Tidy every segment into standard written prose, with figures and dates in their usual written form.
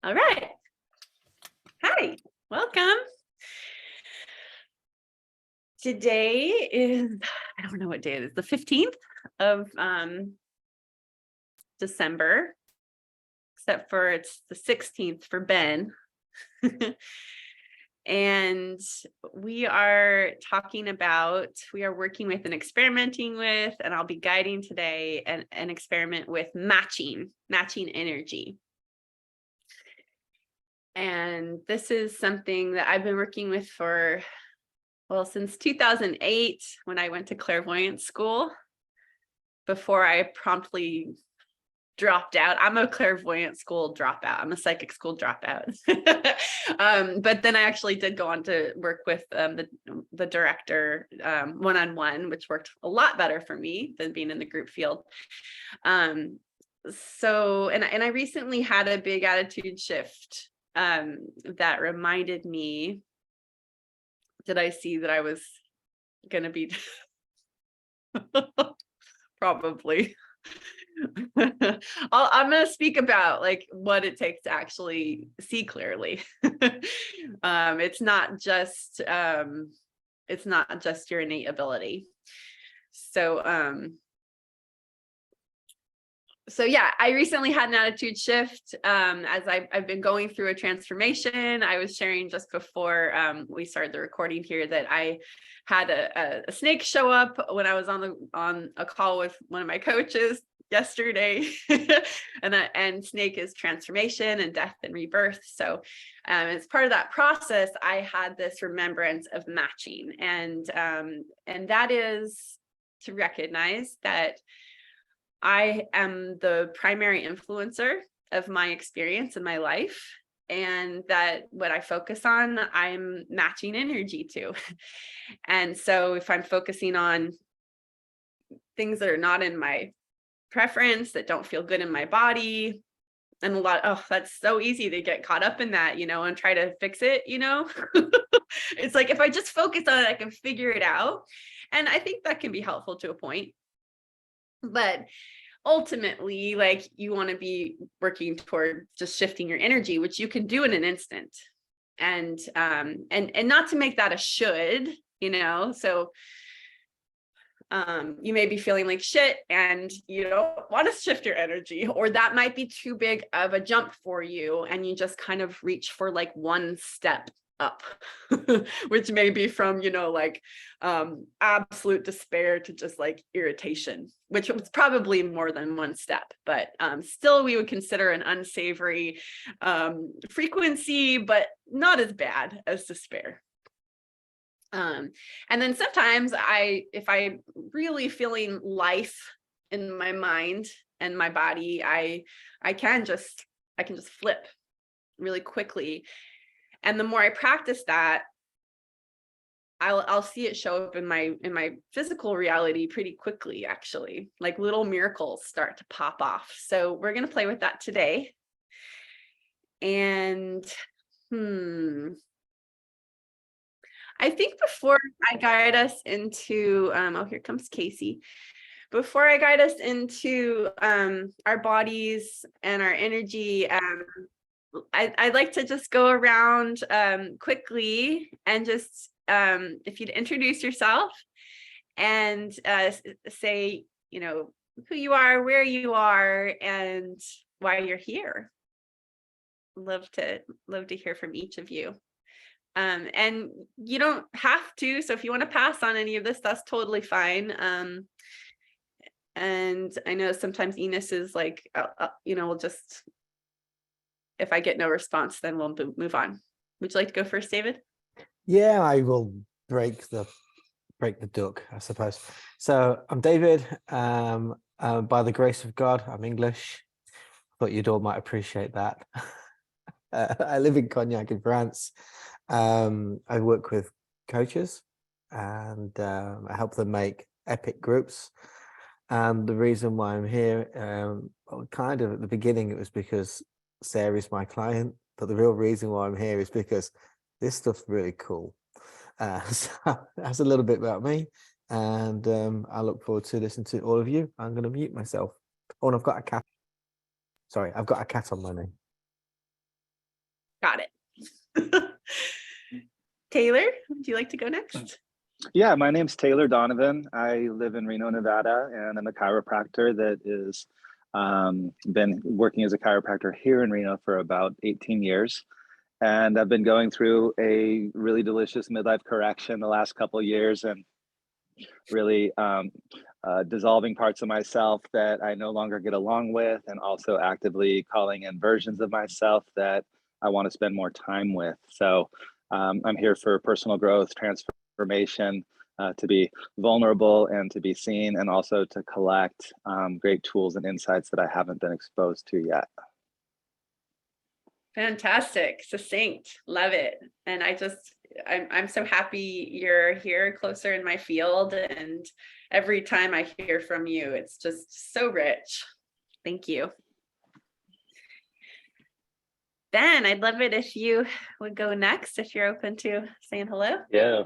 All right. Hi, welcome. Today is, I don't know what day it is, the 15th of December, except for it's the 16th for Ben. And we are working with and experimenting with, and I'll be guiding today an experiment with matching energy. And this is something that I've been working with since 2008, when I went to clairvoyance school, before I promptly dropped out. I'm a clairvoyant school dropout. I'm a psychic school dropout. But then I actually did go on to work with the director one-on-one, which worked a lot better for me than being in the group field. And I recently had a big attitude shift that reminded me, did I see that I was going to be probably I'm going to speak about like what it takes to actually see clearly. It's not just your innate ability. So yeah, I recently had an attitude shift as I've been going through a transformation. I was sharing just before we started the recording here that I had a snake show up when I was on a call with one of my coaches yesterday. and snake is transformation and death and rebirth. So as part of that process, I had this remembrance of matching, and that is to recognize that I am the primary influencer of my experience in my life, and that what I focus on, I'm matching energy to. And so if I'm focusing on things that are not in my preference, that don't feel good in my body, and that's so easy to get caught up in that, and try to fix it, It's like, if I just focus on it, I can figure it out. And I think that can be helpful to a point. But ultimately, like, you want to be working toward just shifting your energy, which you can do in an instant. And not to make that a should, so you may be feeling like shit and you don't want to shift your energy, or that might be too big of a jump for you, and you just kind of reach for like one step up, which may be from absolute despair to just like irritation, which was probably more than one step, but still we would consider an unsavory frequency, but not as bad as despair. And then sometimes if I'm really feeling life in my mind and my body, I can just flip really quickly. And the more I practice that, I'll see it show up in my physical reality pretty quickly, actually. Like little miracles start to pop off. So we're going to play with that today. And I think before I guide us into here comes Casey. Before I guide us into our bodies and our energy, I'd like to just go around quickly and just if you'd introduce yourself and say, who you are, where you are, and why you're here. Love to hear from each of you. And you don't have to, so if you want to pass on any of this, that's totally fine. And I know sometimes Enos is like, we'll just, if I get no response, then we'll move on. Would you like to go first, David? Yeah, I will break the duck, I suppose. So I'm David. By the grace of God, I'm English. Thought you'd all might appreciate that. I live in Cognac in France. I work with coaches and I help them make epic groups. And the reason why I'm here, kind of at the beginning, it was because Saeri's my client, but the real reason why I'm here is because this stuff's really cool. So that's a little bit about me, and I look forward to listening to all of you. I'm going to mute myself. Oh, and I've got a cat. Sorry, I've got a cat on my knee. Got it. Taylor, would you like to go next? Yeah, my name's Taylor Donovan. I live in Reno, Nevada, and I'm a chiropractor that is been working as a chiropractor here in Reno for about 18 years. And I've been going through a really delicious midlife correction the last couple of years, and really dissolving parts of myself that I no longer get along with, and also actively calling in versions of myself that I want to spend more time with. So I'm here for personal growth, transformation, to be vulnerable and to be seen, and also to collect great tools and insights that I haven't been exposed to yet. Fantastic, succinct, love it. And I'm so happy you're here closer in my field, and every time I hear from you, it's just so rich. Thank you. Ben, I'd love it if you would go next, if you're open to saying hello. Yeah.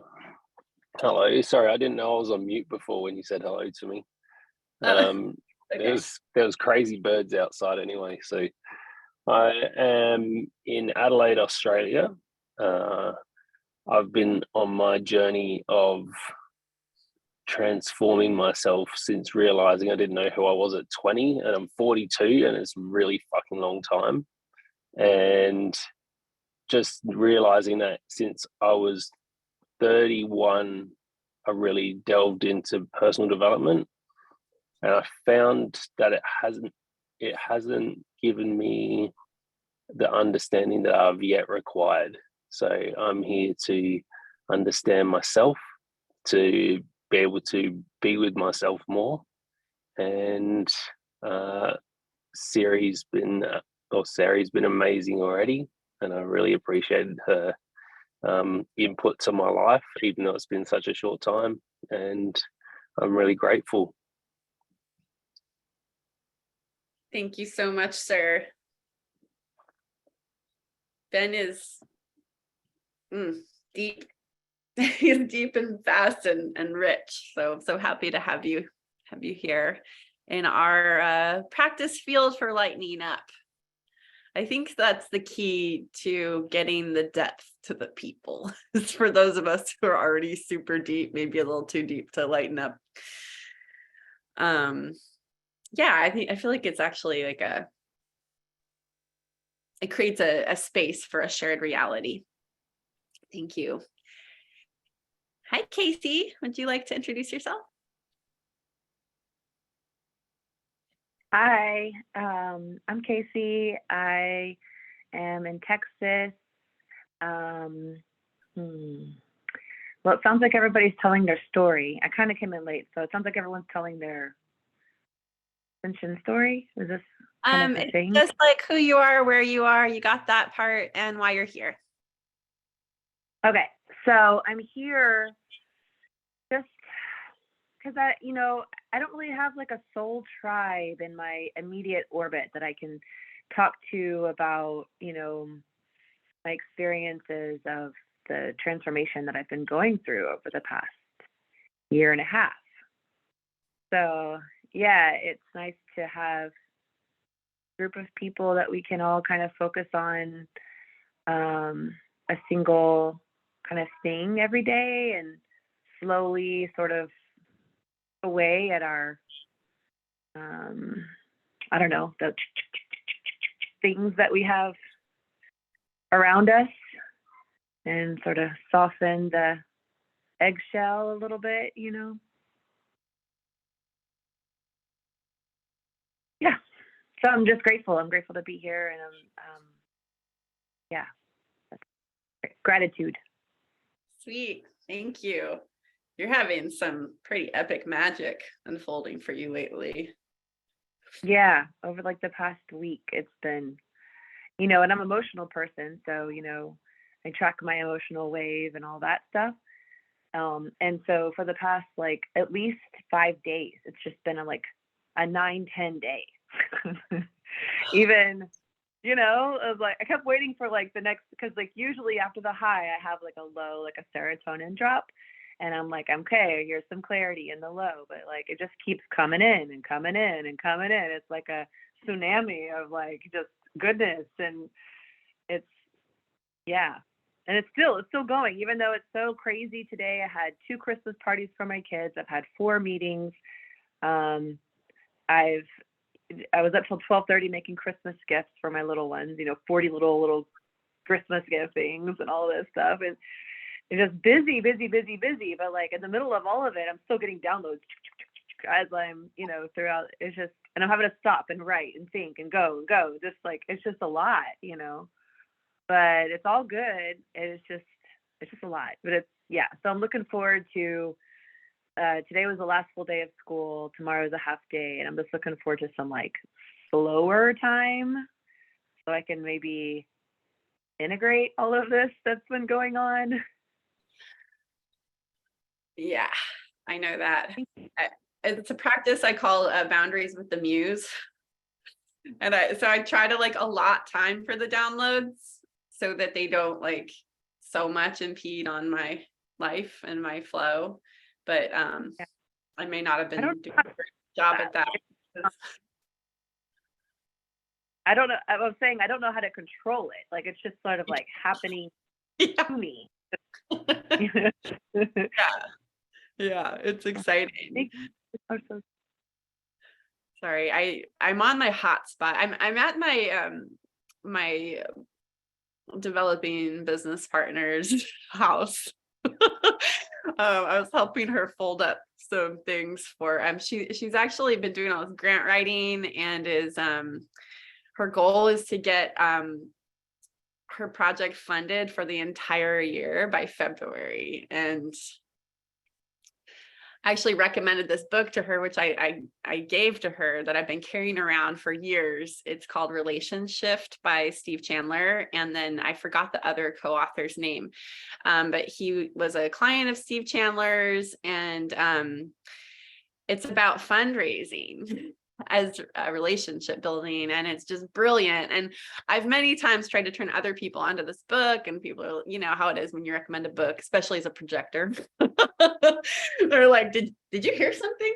Hello. Sorry, I didn't know I was on mute before when you said hello to me. Okay. There was crazy birds outside anyway. So I am in Adelaide, Australia. I've been on my journey of transforming myself since realizing I didn't know who I was at 20, and I'm 42, and it's a really fucking long time. And just realizing that since I was 31, I really delved into personal development, and I found that it hasn't given me the understanding that I've yet required. So I'm here to understand myself, to be able to be with myself more. And Saeri's been amazing already, and I really appreciated her input to my life, even though it's been such a short time, and I'm really grateful. Thank you so much, sir. Ben is deep. He's deep and vast and rich. So I'm so happy to have you here in our practice field for lightening up. I think that's the key to getting the depth to the people. It's for those of us who are already super deep, maybe a little too deep to lighten up. Yeah, I feel like it's actually like it creates a space for a shared reality. Thank you. Hi, Casey. Would you like to introduce yourself? Hi, I'm Casey. I am in Texas. Well, it sounds like everybody's telling their story. I kind of came in late, so it sounds like everyone's telling their ascension story. Is this kind of a thing? Just like who you are, where you are, you got that part, and why you're here. Okay, so I'm here just because I don't really have like a soul tribe in my immediate orbit that I can talk to about, my experiences of the transformation that I've been going through over the past year and a half. So yeah, it's nice to have a group of people that we can all kind of focus on a single kind of thing every day, and slowly sort of away at our I don't know, the things that we have around us, and sort of soften the eggshell a little bit, Yeah. So I'm just grateful. I'm grateful to be here, and yeah, gratitude. Sweet. Thank you. You're having some pretty epic magic unfolding for you lately. Yeah, over like the past week, it's been, and I'm an emotional person, so I track my emotional wave and all that stuff. And so for the past like at least 5 days, it's just been a 9-10 day. Even, of like, I kept waiting for like the next, because like usually after the high, I have like a low, like a serotonin drop. And I'm like, okay, here's some clarity in the low, but like it just keeps coming in and coming in and coming in. It's like a tsunami of like just goodness, and it's Yeah. And it's still going, even though it's so crazy today. I had 2 Christmas parties for my kids. I've had 4 meetings. I was up till 12:30 making Christmas gifts for my little ones, 40 little Christmas gift things and all this stuff. And it's just busy. But like in the middle of all of it, I'm still getting downloads as I'm, throughout. It's just, and I'm having to stop and write and think and go. Just like, it's just a lot, but it's all good. It's just a lot, but yeah. So I'm looking forward to, today was the last full day of school. Tomorrow is a half day. And I'm just looking forward to some like slower time so I can maybe integrate all of this that's been going on. Yeah, I know that. It's a practice I call boundaries with the muse. And I try to like allot time for the downloads so that they don't like so much impede on my life and my flow. But I may not have been doing a great job at that. I don't know. I was saying I don't know how to control it. Like it's just sort of like happening to me. Yeah, it's exciting. Sorry, I'm on my hotspot. I'm at my my developing business partner's house. I was helping her fold up some things for she's actually been doing all this grant writing and is her goal is to get her project funded for the entire year by February. And I actually recommended this book to her, which I gave to her, that I've been carrying around for years. It's called Relationship by Steve Chandler. And then I forgot the other co-author's name, but he was a client of Steve Chandler's, and it's about fundraising as a relationship building, and it's just brilliant. And I've many times tried to turn other people onto this book, and people are, how it is when you recommend a book, especially as a projector. They're like, did you hear something?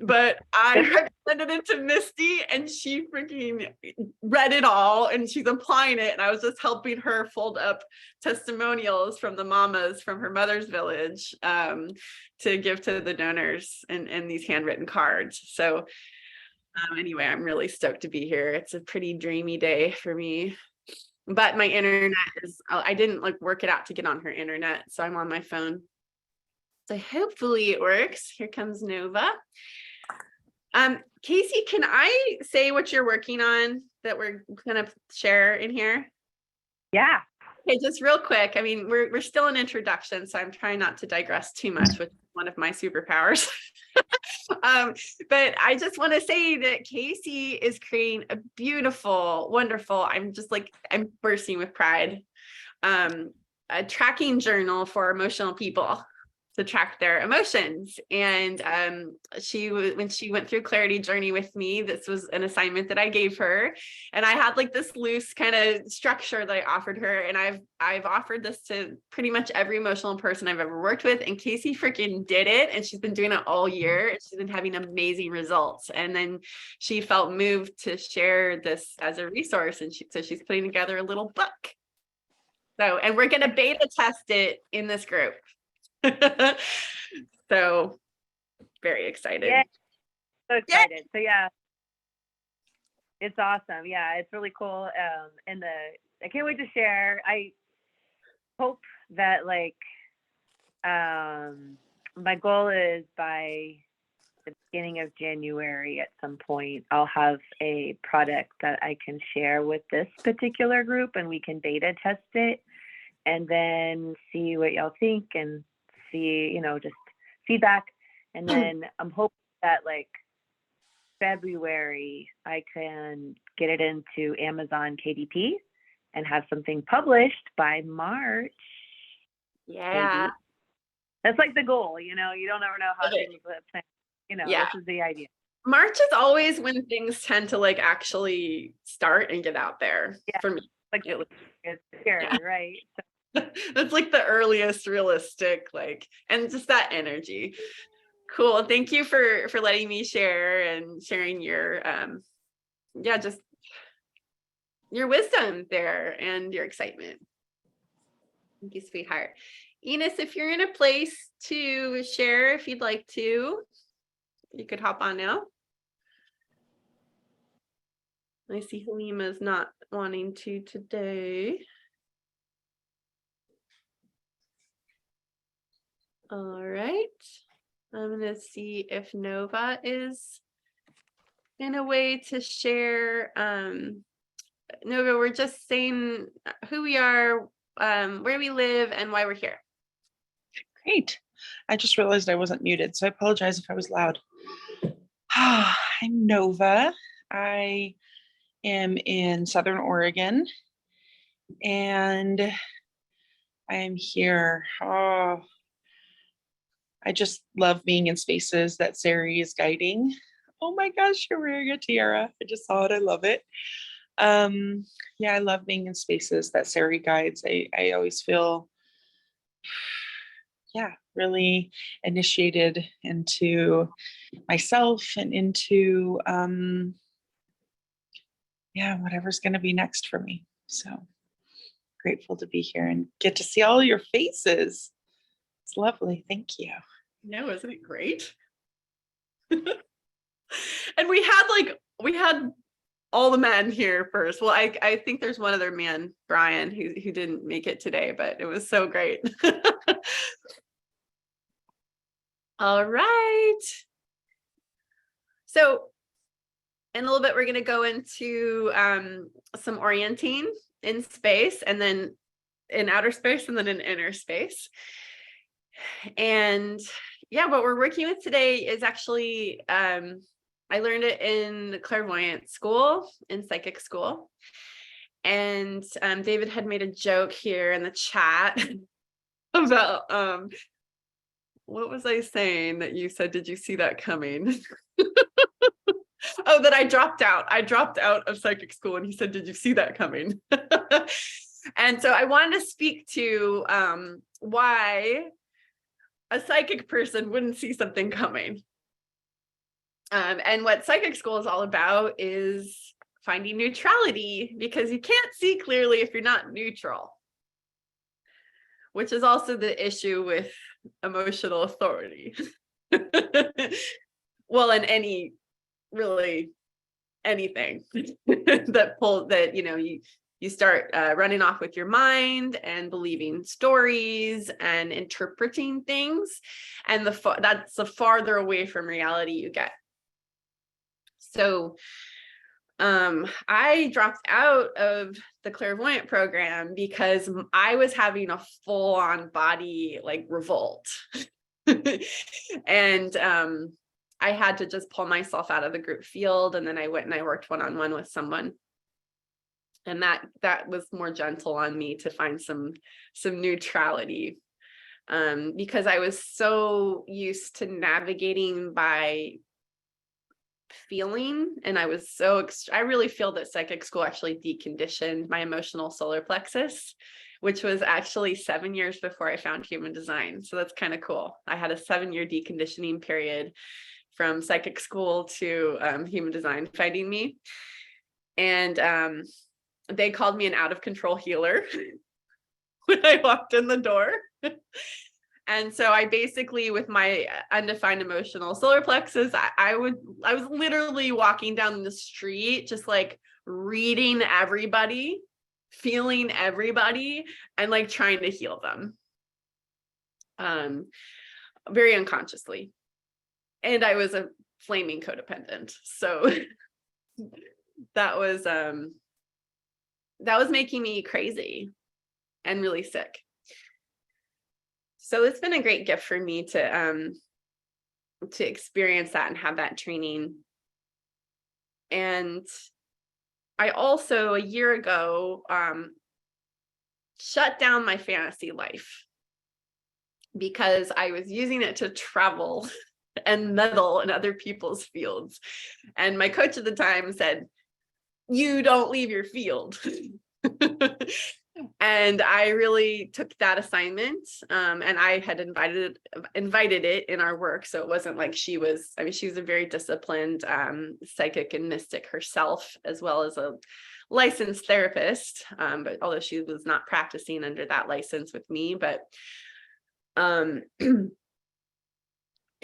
But I recommended it to Misty, and she freaking read it all, and she's applying it. And I was just helping her fold up testimonials from the mamas from her mother's village to give to the donors in these handwritten cards. So anyway, I'm really stoked to be here. It's a pretty dreamy day for me, but my internet I didn't like work it out to get on her internet, so I'm on my phone. So hopefully it works. Here comes Nova. Casey, can I say what you're working on that we're gonna share in here? Yeah. Okay, just real quick. I mean, we're still in introduction, so I'm trying not to digress too much, which is one of my superpowers. But I just want to say that Casey is creating a beautiful, wonderful, I'm bursting with pride, a tracking journal for emotional people to track their emotions. And when she went through Clarity Journey with me, this was an assignment that I gave her, and I had like this loose kind of structure that I offered her, and I've offered this to pretty much every emotional person I've ever worked with, and Casey freaking did it, and she's been doing it all year, and she's been having amazing results. And then she felt moved to share this as a resource, and so she's putting together a little book. So, and we're going to beta test it in this group. So very excited. Yeah, so excited. So yeah, it's awesome. Yeah, it's really cool. And I can't wait to share. I hope that my goal is by the beginning of January at some point, I'll have a product that I can share with this particular group, and we can beta test it and then see what y'all think and see, just feedback. And then I'm hoping that February I can get it into Amazon KDP and have something published by March. Yeah. Maybe. That's like the goal, you don't ever know how things plan. Yeah. This is the idea. March is always when things tend to actually start and get out there for me. It's here, right? So, that's like the earliest realistic, and just that energy. Cool. Thank you for letting me share and sharing your just your wisdom there and your excitement. Thank you, sweetheart. Enos, if you're in a place to share, if you'd like to, you could hop on now. I see Halima's not wanting to today. All right. I'm going to see if Nova is in a way to share. Nova, we're just saying who we are, where we live, and why we're here. Great. I just realized I wasn't muted, so I apologize if I was loud. I'm Nova. I am in Southern Oregon, and I am here. Oh, I just love being in spaces that Saeri is guiding. Oh my gosh, you're wearing a tiara. I just saw it. I love it. Yeah, I love being in spaces that Saeri guides. I always feel, yeah, really initiated into myself and into, yeah, whatever's going to be next for me. So grateful to be here and get to see all your faces. It's lovely. Thank you. No, isn't it great? And we had all the men here first. Well, I think there's one other man, Brian, who didn't make it today, but it was so great. All right. So in a little bit, we're going to go into some orienting in space, and then in outer space, and then in inner space. And yeah, what we're working with today is actually, I learned it in clairvoyant school, in psychic school. And David had made a joke here in the chat about, what was I saying that you said, did you see that coming? Oh, that I dropped out. I dropped out of psychic school, and he said, did you see that coming? And so I wanted to speak to why a psychic person wouldn't see something coming. And what psychic school is all about is finding neutrality, because you can't see clearly if you're not neutral, which is also the issue with emotional authority. Well, in anything that you start running off with your mind and believing stories and interpreting things, and that's the farther away from reality you get. So I dropped out of the clairvoyant program because I was having a full-on body revolt. And I had to just pull myself out of the group field, and then I went and I worked one-on-one with someone. And that was more gentle on me to find some neutrality, because I was so used to navigating by feeling, and I really feel that psychic school actually deconditioned my emotional solar plexus, which was actually 7 years before I found human design. So that's kind of cool. I had a 7-year deconditioning period from psychic school to human design finding me. And they called me an out of control healer when I walked in the door. And so I basically, with my undefined emotional solar plexus, I was literally walking down the street, just reading everybody, feeling everybody, and trying to heal them. Very unconsciously. And I was a flaming codependent. So that was making me crazy and really sick. So it's been a great gift for me to experience that and have that training. And I also, a year ago, shut down my fantasy life because I was using it to travel and meddle in other people's fields. And my coach at the time said, "You don't leave your field." And I really took that assignment, and I had invited it in our work. So it wasn't like she was, I mean, she was a very disciplined psychic and mystic herself, as well as a licensed therapist. But although she was not practicing under that license with me, but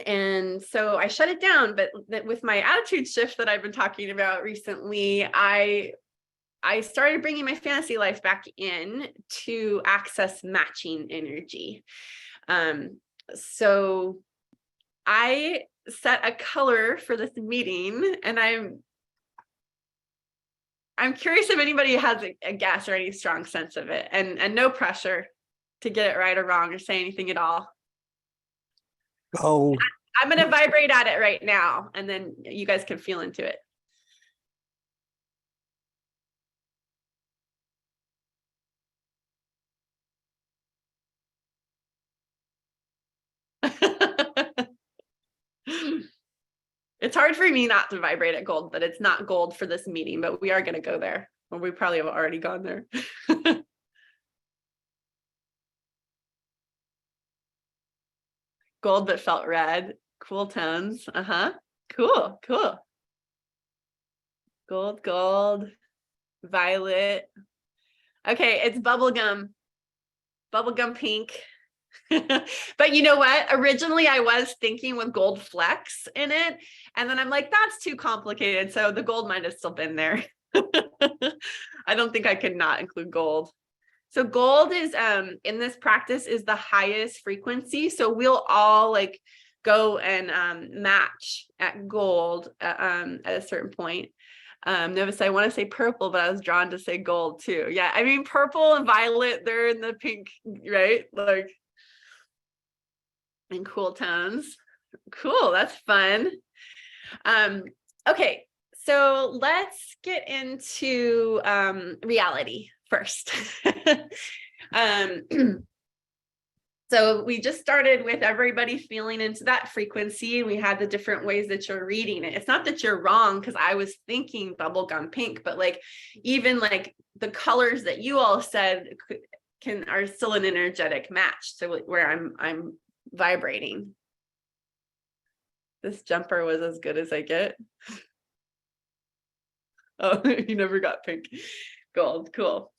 and so I shut it down. But with my attitude shift that I've been talking about recently, I started bringing my fantasy life back in to access matching energy. So I set a color for this meeting, and I'm curious if anybody has a guess or any strong sense of it, and no pressure to get it right or wrong or say anything at all. Gold. I'm going to vibrate at it right now, and then you guys can feel into it. It's hard for me not to vibrate at gold, but it's not gold for this meeting, but we are going to go there, or we probably have already gone there. Gold that felt red, cool tones. Cool. Gold, violet. Okay, it's bubblegum pink. But you know what? Originally, I was thinking with gold flecks in it. And then I'm like, that's too complicated. So the gold might have still been there. I don't think I could not include gold. So gold is, in this practice, is the highest frequency. So we'll all like go and match at gold at a certain point. Notice I want to say purple, but I was drawn to say gold too. Yeah, I mean, purple and violet, they're in the pink, right? Like, in cool tones. Cool, that's fun. Okay, so let's get into reality first. So we just started with everybody feeling into that frequency. We had the different ways that you're reading it. It's not that you're wrong, because I was thinking bubblegum pink, but like even like the colors that you all said are still an energetic match. So where I'm vibrating. This jumper was as good as I get. Oh, you never got pink. Gold. Cool.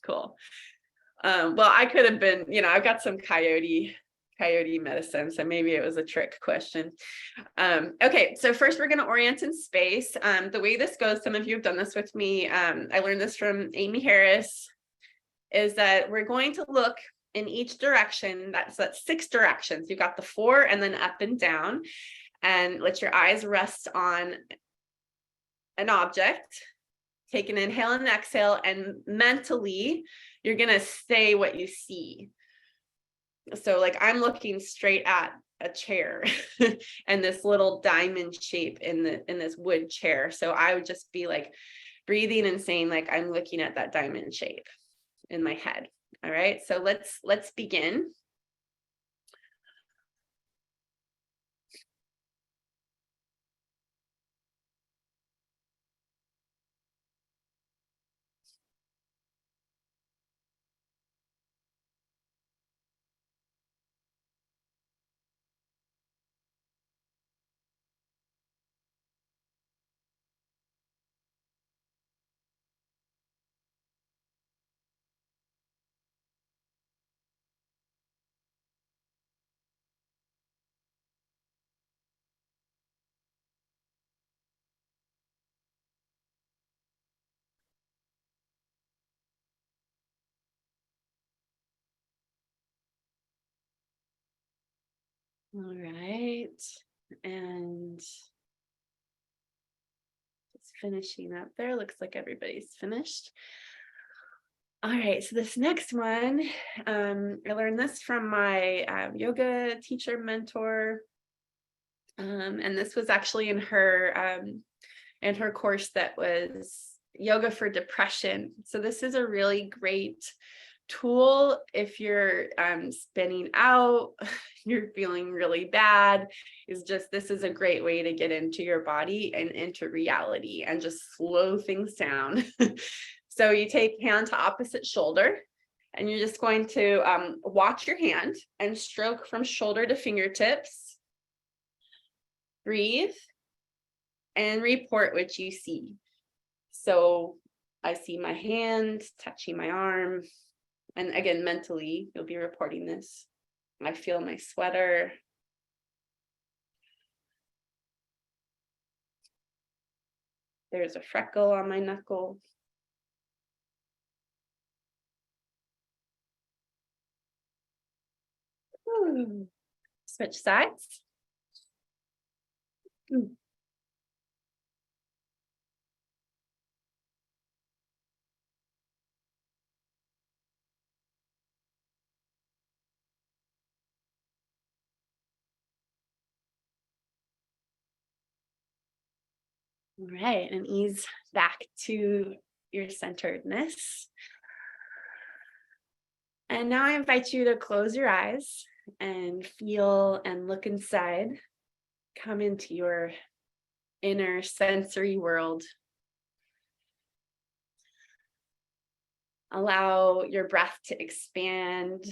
Well, I could have been, I've got some coyote medicine, so maybe it was a trick question. Okay, so first we're going to orient in space. The way this goes, some of you have done this with me. I learned this from Amy Harris, is that we're going to look in each direction. That's 6 directions. You've got the 4 and then up and down, and let your eyes rest on an object. Take an inhale and exhale, and mentally you're going to say what you see. So like I'm looking straight at a chair and this little diamond shape in this wood chair. So I would just be like breathing and saying like I'm looking at that diamond shape in my head. All right, so let's begin. All right, and just finishing up there. Looks like everybody's finished. All right, so this next one, I learned this from my yoga teacher mentor, and this was actually in her course that was yoga for depression. So this is a really great tool if you're spinning out, you're feeling really bad. This is a great way to get into your body and into reality and just slow things down. So you take hand to opposite shoulder, And you're just going to watch your hand and stroke from shoulder to fingertips. Breathe and report what you see. So I see my hand touching my arm. And again, mentally, you'll be reporting this. I feel my sweater. There's a freckle on my knuckle. Switch sides. All right, and ease back to your centeredness. And now I invite you to close your eyes and feel and look inside. Come into your inner sensory world. Allow your breath to expand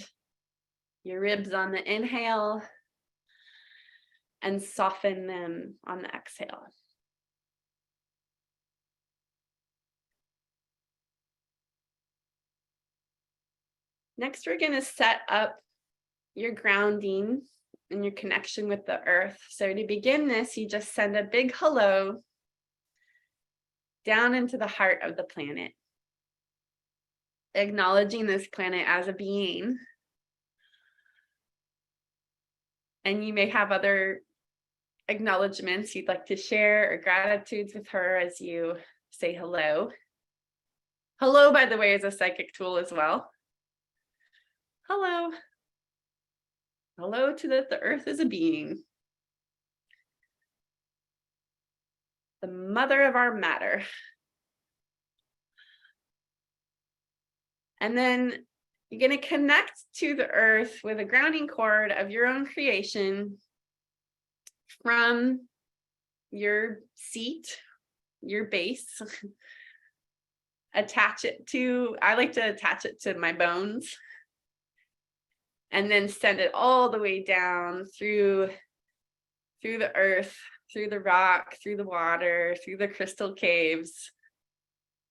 your ribs on the inhale and soften them on the exhale. Next, we're going to set up your grounding and your connection with the earth. So to begin this, you just send a big hello down into the heart of the planet, acknowledging this planet as a being. And you may have other acknowledgements you'd like to share or gratitudes with her as you say hello. Hello, by the way, is a psychic tool as well. Hello. Hello to that the earth is a being. The mother of our matter. And then you're going to connect to the earth with a grounding cord of your own creation from your seat, your base. I like to attach it to my bones. And then send it all the way down through the earth, through the rock, through the water, through the crystal caves,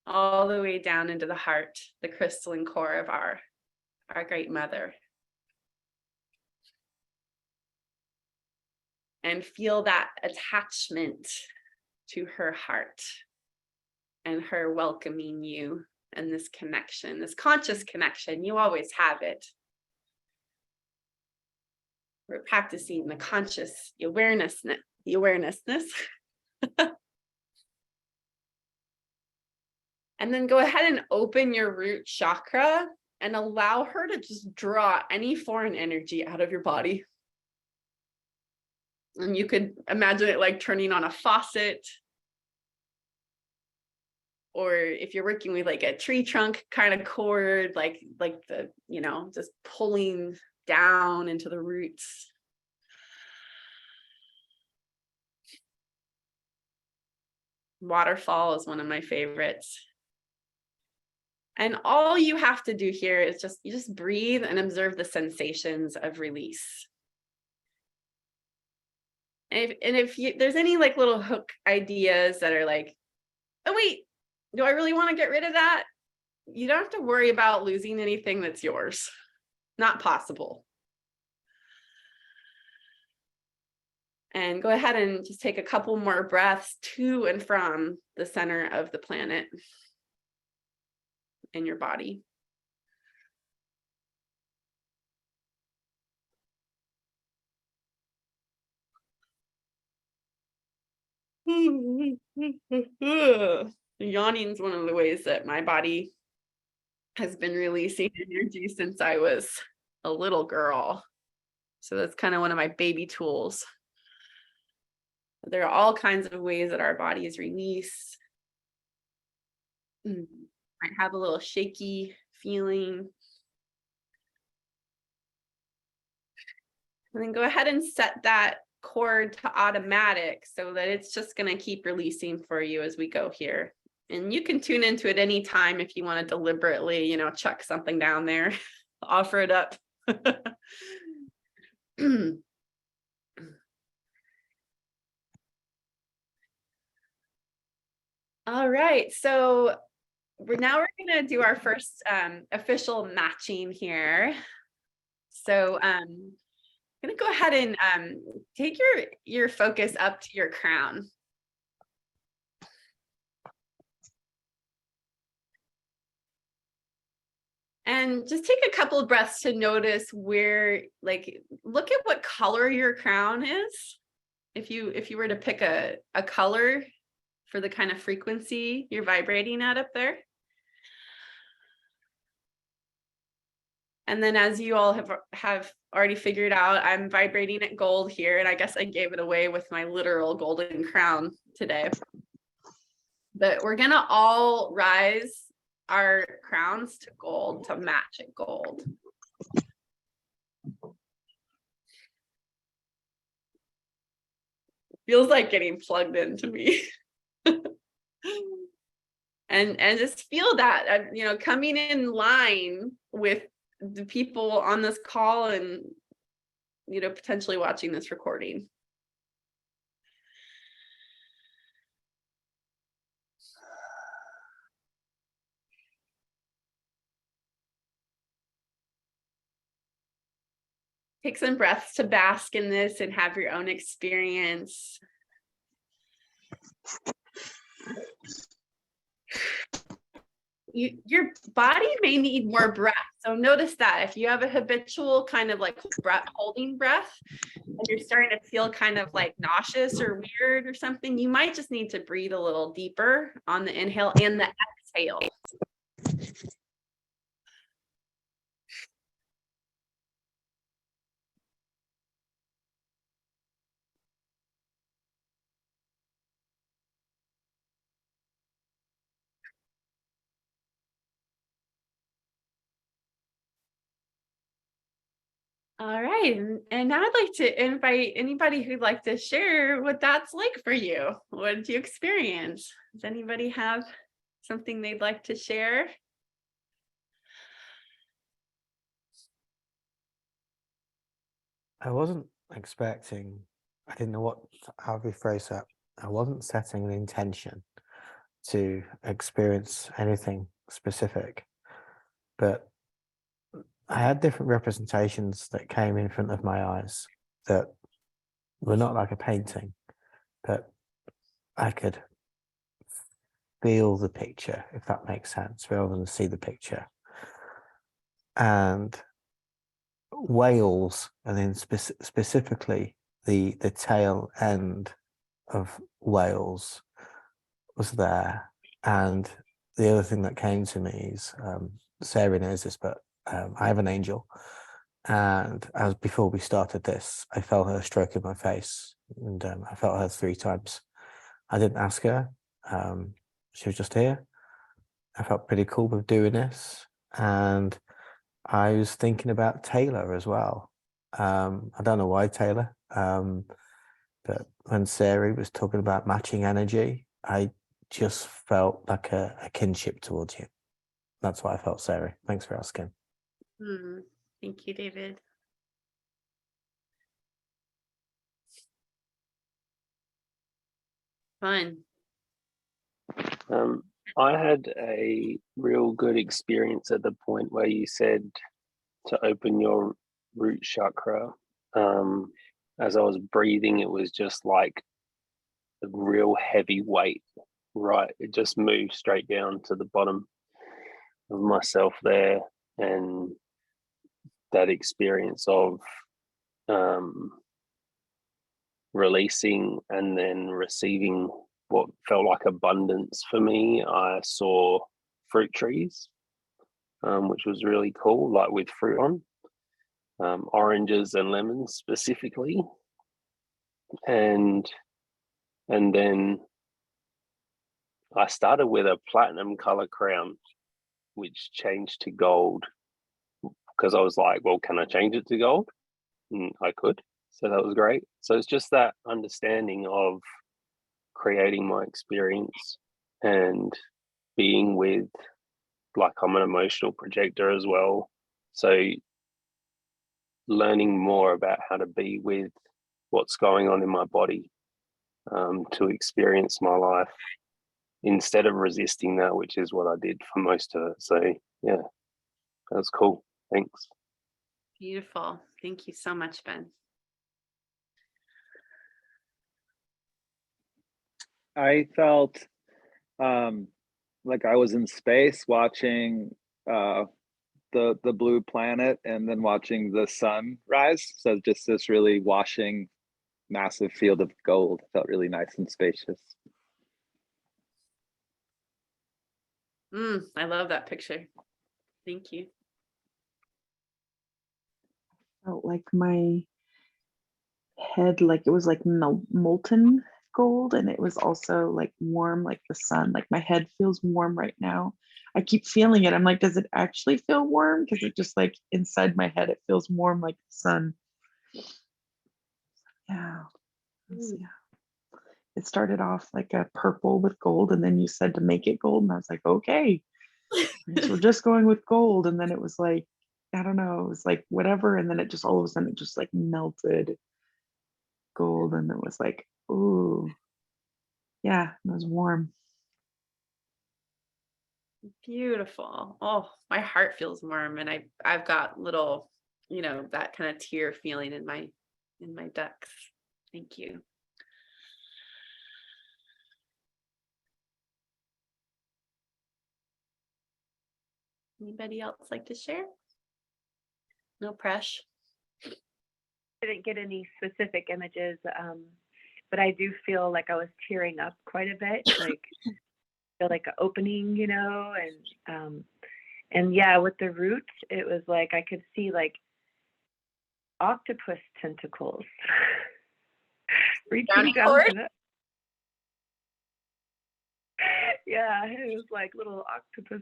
all the way down into the heart, the crystalline core of our great mother. And feel that attachment to her heart and her welcoming you and this connection, this conscious connection. You always have it. We're practicing the conscious, the awarenessness. And then go ahead and open your root chakra and allow her to just draw any foreign energy out of your body. And you could imagine it like turning on a faucet. Or if you're working with like a tree trunk kind of cord, like the, just pulling down into the roots. Waterfall is one of my favorites. And all you have to do here is you just breathe and observe the sensations of release. And if there's any like little hook ideas that are like, oh wait, do I really want to get rid of that? You don't have to worry about losing anything that's yours. Not possible. And go ahead and just take a couple more breaths to and from the center of the planet in your body. Yawning is one of the ways that my body has been releasing energy since I was a little girl. So that's kind of one of my baby tools. There are all kinds of ways that our bodies release. Might have a little shaky feeling. And then go ahead and set that cord to automatic so that it's just going to keep releasing for you as we go here. And you can tune into it any time if you want to deliberately, chuck something down there, offer it up. All right, so we're going to do our first official matching here. So I'm going to go ahead and take your focus up to your crown. And just take a couple of breaths to notice where, look at what color your crown is. If you were to pick a color for the kind of frequency you're vibrating at up there. And then as you all have already figured out, I'm vibrating at gold here, and I guess I gave it away with my literal golden crown today. But we're gonna all rise our crowns to gold, to match at gold. Feels like getting plugged into me. and just feel that, coming in line with the people on this call and, potentially watching this recording. Take some breaths to bask in this and have your own experience. Your body may need more breath. So notice that if you have a habitual kind of holding breath and you're starting to feel kind of nauseous or weird or something, you might just need to breathe a little deeper on the inhale and the exhale. All right, and now I'd like to invite anybody who'd like to share what that's like for you. What did you experience? Does anybody have something they'd like to share? I wasn't expecting, I didn't know how to rephrase that. I wasn't setting an intention to experience anything specific, but I had different representations that came in front of my eyes that were not like a painting, but I could feel the picture, if that makes sense, rather than see the picture. And whales, and then specifically the tail end of whales was there. And the other thing that came to me is, Saeri knows this, but I have an angel, and as before we started this, I felt her stroking my face, and I felt her 3 times. I didn't ask her, she was just here. I felt pretty cool with doing this, and I was thinking about Taylor as well. I don't know why Taylor, but when Saeri was talking about matching energy, I just felt like a kinship towards you. That's why I felt, Saeri. Thanks for asking. Thank you, David. Fun. I had a real good experience at the point where you said to open your root chakra. As I was breathing, it was just like a real heavy weight, right? It just moved straight down to the bottom of myself there. And that experience of releasing and then receiving what felt like abundance for me. I saw fruit trees, which was really cool, like with fruit on, oranges and lemons specifically. And then I started with a platinum color crown, which changed to gold, because I was like, well, can I change it to gold? And I could. So that was great. So it's just that understanding of creating my experience and being with, like, I'm an emotional projector as well. So learning more about how to be with what's going on in my body, to experience my life instead of resisting that, which is what I did for most of it. So yeah, that's cool. Thanks. Beautiful. Thank you so much, Ben. I felt like I was in space watching the blue planet and then watching the sun rise. So just this really washing, massive field of gold. Felt really nice and spacious. I love that picture. Thank you. Felt like my head, like it was like molten gold, and it was also like warm, like the sun. Like my head feels warm right now. I keep feeling it. I'm like, does it actually feel warm? Because it just like inside my head, it feels warm like the sun. Yeah. Yeah. It started off like a purple with gold, and then you said to make it gold, and I was like, okay, so we're just going with gold. And then it was like, I don't know, it was like whatever, and then it just all of a sudden it just like melted gold, and it was like, ooh, yeah, it was warm. Beautiful. Oh, my heart feels warm, and I've got little, that kind of tear feeling in my ducts. Thank you. Anybody else like to share? No pressure. I didn't get any specific images, but I do feel like I was tearing up quite a bit, like feel like an opening, and yeah, with the root, it was like I could see like octopus tentacles reaching down to the. Yeah, it was like little octopus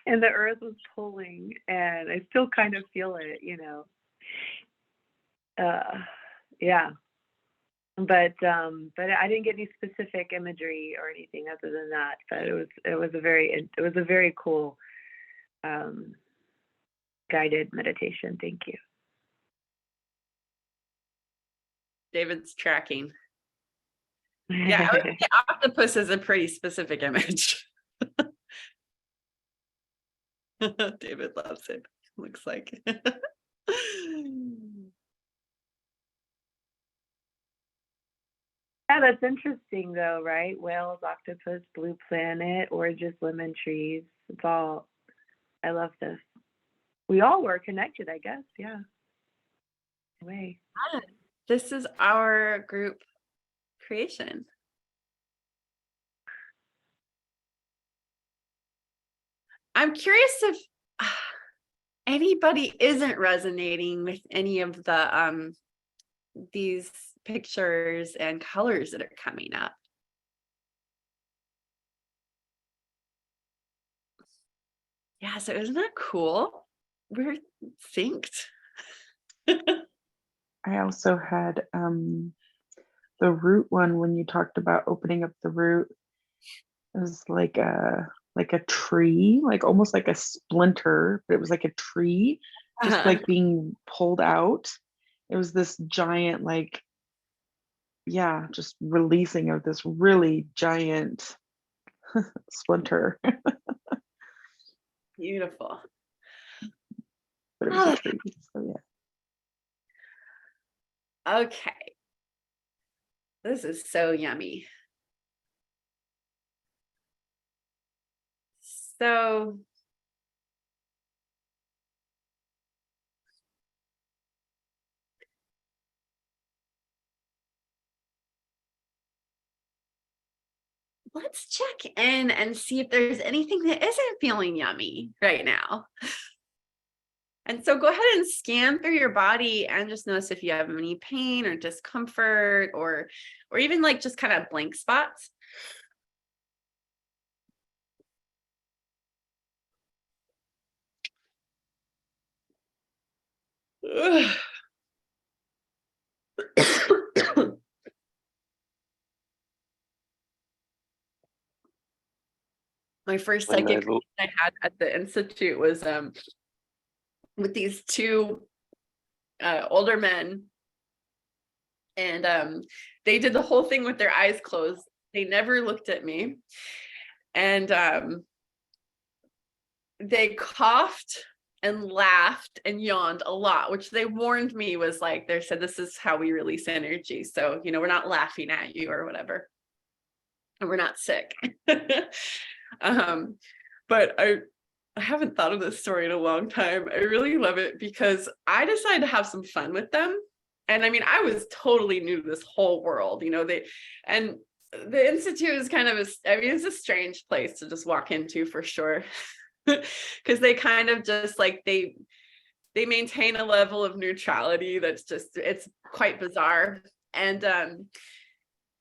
and the earth was pulling, and I still kind of feel it, yeah. But I didn't get any specific imagery or anything other than that. But it was a very cool guided meditation. Thank you. David's tracking. Yeah, I would say octopus is a pretty specific image. David loves it. Looks like. Yeah, that's interesting though, right? Whales, octopus, blue planet, or just lemon trees. It's all, I love this. We all were connected, I guess. Yeah. Way. This is our group creation. I'm curious if anybody isn't resonating with any of the these pictures and colors that are coming up. Yeah, so isn't that cool? We're synced. I also had the root one when you talked about opening up the root. It was like a tree, like almost like a splinter, but it was like a tree just like being pulled out. It was this giant, like, yeah, just releasing of this really giant splinter. Beautiful. But it was a tree. So yeah. Okay. This is so yummy. So let's check in and see if there's anything that isn't feeling yummy right now. And so go ahead and scan through your body and just notice if you have any pain or discomfort or even like just kind of blank spots. My first When psychic Noble- I had at the Institute was with these two older men, and they did the whole thing with their eyes closed. They never looked at me, and they coughed and laughed and yawned a lot, which they warned me was like, they said, this is how we release energy. So, we're not laughing at you or whatever. And we're not sick. But I haven't thought of this story in a long time. I really love it because I decided to have some fun with them. And I mean, I was totally new to this whole world, and the Institute is kind of it's a strange place to just walk into for sure. Because they kind of just like they maintain a level of neutrality that's just, it's quite bizarre. And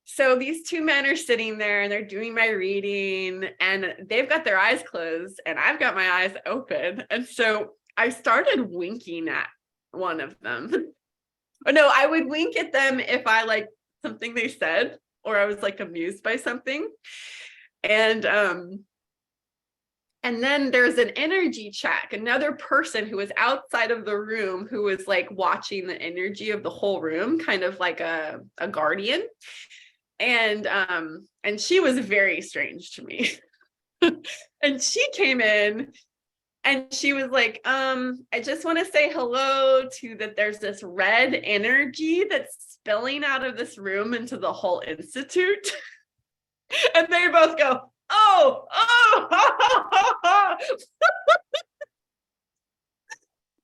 so these two men are sitting there and they're doing my reading and they've got their eyes closed and I've got my eyes open. And so I started winking at one of them. Or no, I would wink at them if I like something they said, or I was like amused by something. And then there's an energy check, another person who was outside of the room who was like watching the energy of the whole room, kind of like a guardian. And she was very strange to me. And she came in and she was like, I just want to say hello to that there's this red energy that's spilling out of this room into the whole Institute. And they both go, oh.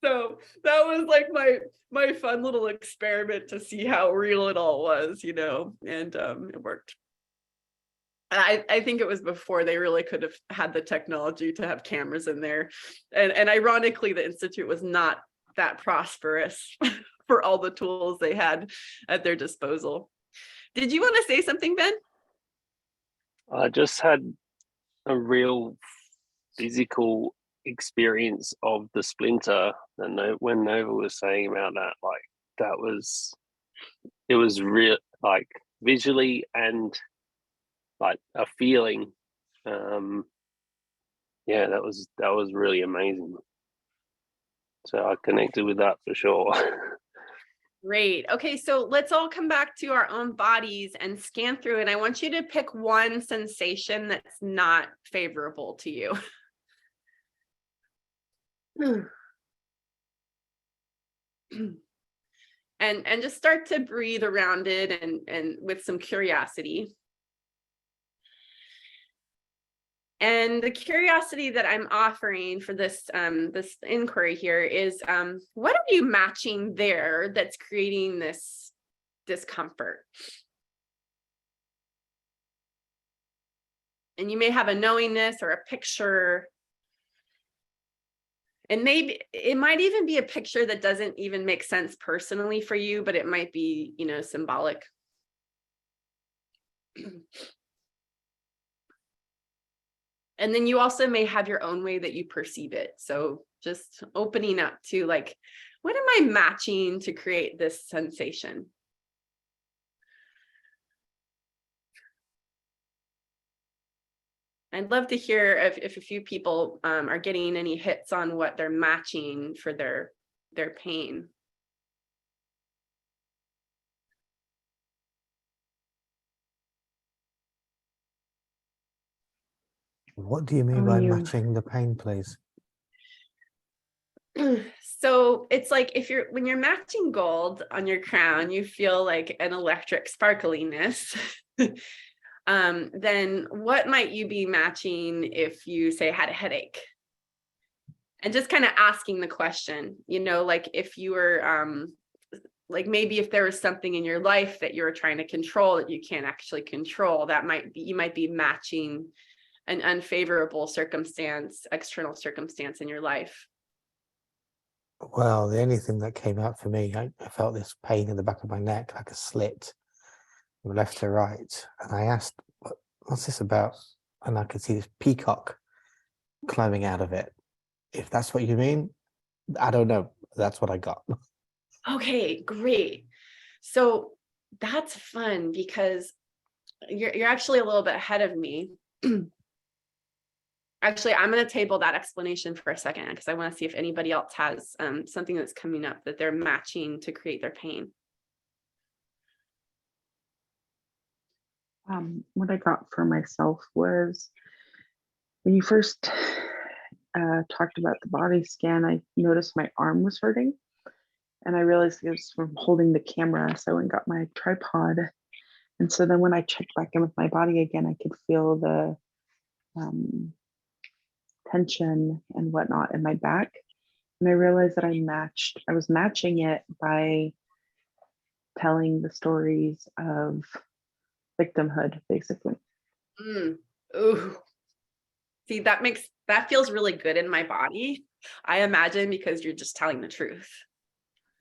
So that was like my fun little experiment to see how real it all was, and it worked. I think it was before they really could have had the technology to have cameras in there. And ironically, the Institute was not that prosperous for all the tools they had at their disposal. Did you want to say something, Ben? I just had a real physical experience of the splinter, and when Nova was saying about that, like it was real, like visually and like a feeling. Yeah, that was really amazing. So I connected with that for sure. Great. Okay, so let's all come back to our own bodies and scan through, and I want you to pick one sensation that's not favorable to you. And just start to breathe around it and with some curiosity. And the curiosity that I'm offering for this this inquiry here is, what are you matching there that's creating this discomfort? And you may have a knowingness or a picture. And maybe it might even be a picture that doesn't even make sense personally for you, but it might be, symbolic. And then you also may have your own way that you perceive it. So just opening up to like, what am I matching to create this sensation? I'd love to hear if a few people are getting any hits on what they're matching for their pain. What do you mean by matching the pain, please? So it's like when you're matching gold on your crown, you feel like an electric sparkliness. Then what might you be matching if you say had a headache? And just kind of asking the question, like if you were like maybe if there was something in your life that you were trying to control that you can't actually control, you might be matching an unfavorable circumstance, external circumstance in your life. Well, the only thing that came out for me, I felt this pain in the back of my neck, like a slit from left to right. And I asked, what's this about? And I could see this peacock climbing out of it. If that's what you mean, I don't know. That's what I got. Okay, great. So that's fun because you're actually a little bit ahead of me. Actually, I'm going to table that explanation for a second because I want to see if anybody else has something that's coming up that they're matching to create their pain. What I got for myself was when you first talked about the body scan, I noticed my arm was hurting. And I realized it was from holding the camera. So I went and got my tripod. And so then when I checked back in with my body again, I could feel the tension and whatnot in my back. And I realized that I was matching it by telling the stories of victimhood, basically. Ooh. See, that feels really good in my body. I imagine because you're just telling the truth.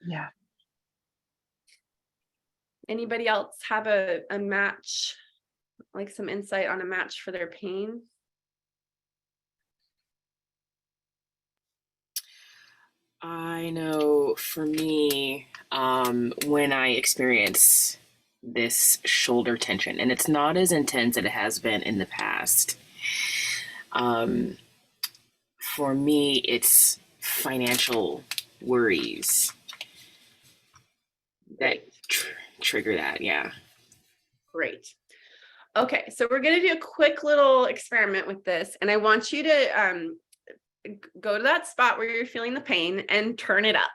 Yeah. Anybody else have a match, like some insight on a match for their pain? I know for me, when I experience this shoulder tension, and it's not as intense as it has been in the past, for me, it's financial worries that trigger that. Yeah. Great. Okay, so we're going to do a quick little experiment with this, and I want you to go to that spot where you're feeling the pain and turn it up.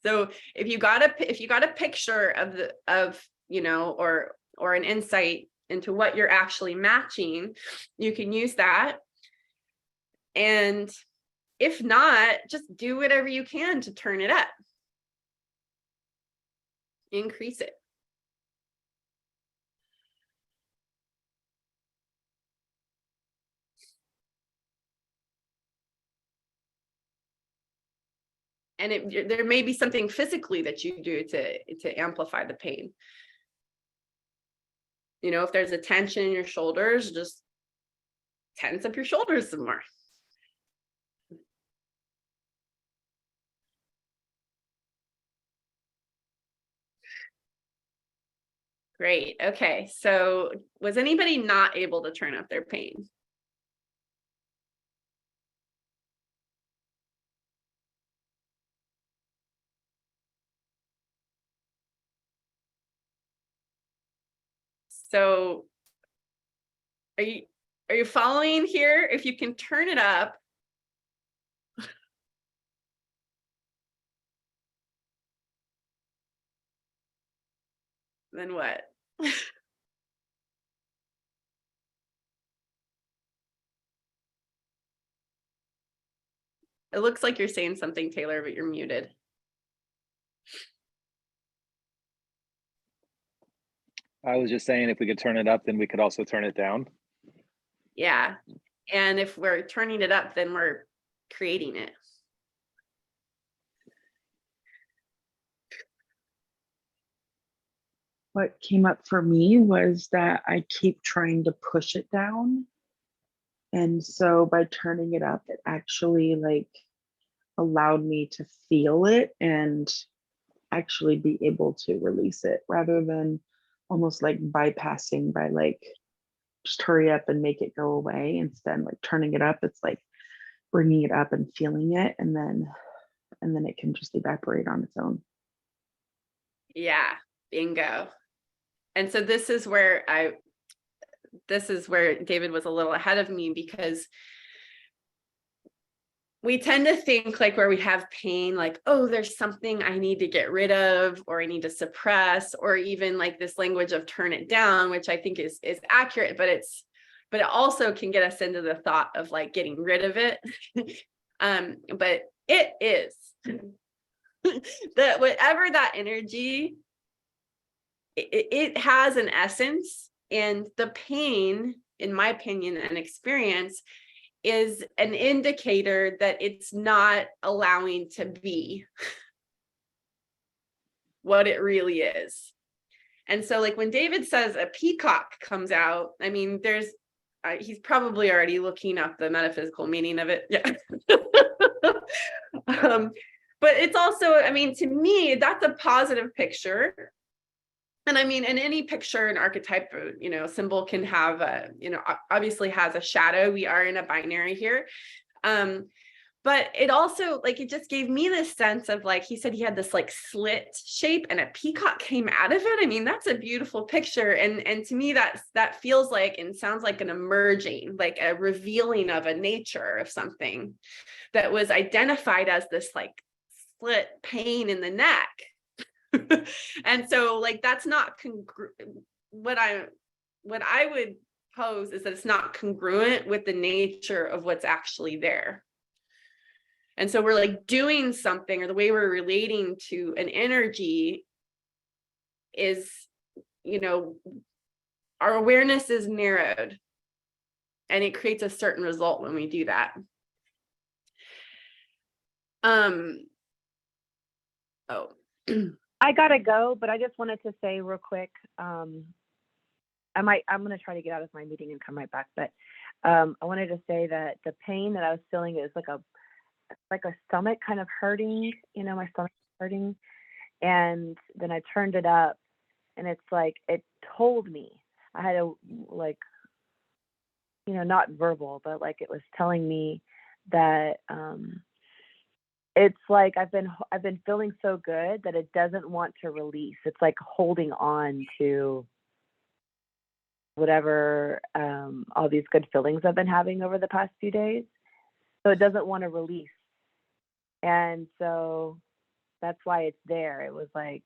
So if you got a picture of or an insight into what you're actually matching, you can use that. And if not, just do whatever you can to turn it up. Increase it. And there may be something physically that you do to amplify the pain. You know, if there's a tension in your shoulders, just tense up your shoulders some more. Great. Okay. So was anybody not able to turn up their pain? So are you following here? If you can turn it up, then what? It looks like you're saying something, Taylor, but you're muted. I was just saying if we could turn it up, then we could also turn it down. Yeah. And if we're turning it up, then we're creating it. What came up for me was that I keep trying to push it down. And so by turning it up, it actually allowed me to feel it and actually be able to release it rather than almost bypassing by just hurry up and make it go away. Instead, turning it up, it's bringing it up and feeling it, and then it can just evaporate on its own. Yeah, bingo. And so this is where David was a little ahead of me, because we tend to think where we have pain, oh, there's something I need to get rid of, or I need to suppress, or even this language of turn it down, which I think is accurate, but it also can get us into the thought of getting rid of it. But it is that whatever that energy, it has an essence, and the pain, in my opinion and experience, is an indicator that it's not allowing to be what it really is. And so when David says a peacock comes out, I mean, he's probably already looking up the metaphysical meaning of it. Yeah. But it's also, I mean, to me, that's a positive picture. And I mean, in any picture, an archetype, symbol can have obviously has a shadow. We are in a binary here. But it also, like, it just gave me this sense of, like, he said he had this like slit shape and a peacock came out of it. I mean, that's a beautiful picture. And to me, that feels like and sounds like an emerging, like a revealing of a nature of something that was identified as this like slit pain in the neck. And so, like, that's not what I would pose is that it's not congruent with the nature of what's actually there. And so we're like doing something, or the way we're relating to an energy is, our awareness is narrowed, and it creates a certain result when we do that. I gotta go, but I just wanted to say real quick, I'm gonna try to get out of my meeting and come right back, but I wanted to say that the pain that I was feeling is like a stomach kind of hurting, my stomach hurting. And then I turned it up, and it's like, it told me, I had a, like, not verbal, but like it was telling me that it's like I've been feeling so good that it doesn't want to release. It's like holding on to whatever all these good feelings I've been having over the past few days. So it doesn't want to release. And so that's why it's there. It was like,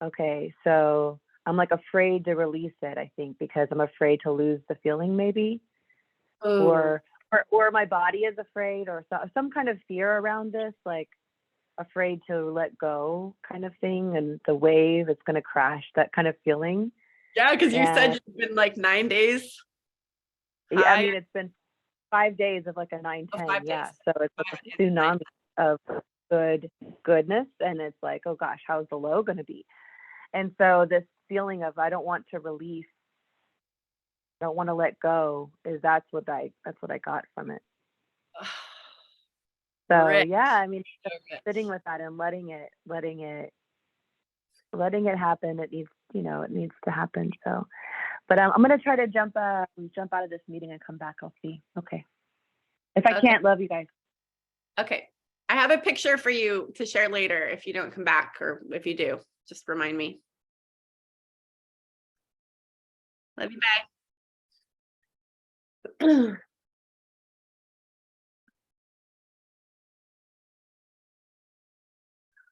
okay, so I'm like afraid to release it, I think, because I'm afraid to lose the feeling maybe. Or my body is afraid, or some kind of fear around this, like afraid to let go kind of thing, and the wave, it's going to crash, that kind of feeling. Yeah, because you said you've been like 9 days. Yeah, I mean, it's been 5 days of like a 9-10. Yeah, so it's like a tsunami of goodness, and it's like, oh gosh, how's the low going to be? And so this feeling of I don't want to release, don't want to let go, that's what I got from it. So yeah, I mean, sitting with that and letting it happen. It needs, it needs to happen. So, but I'm gonna try to jump out of this meeting and come back. I'll see. Okay. If I can't, love you guys. Okay. I have a picture for you to share later if you don't come back, or if you do, just remind me. Love you, bye.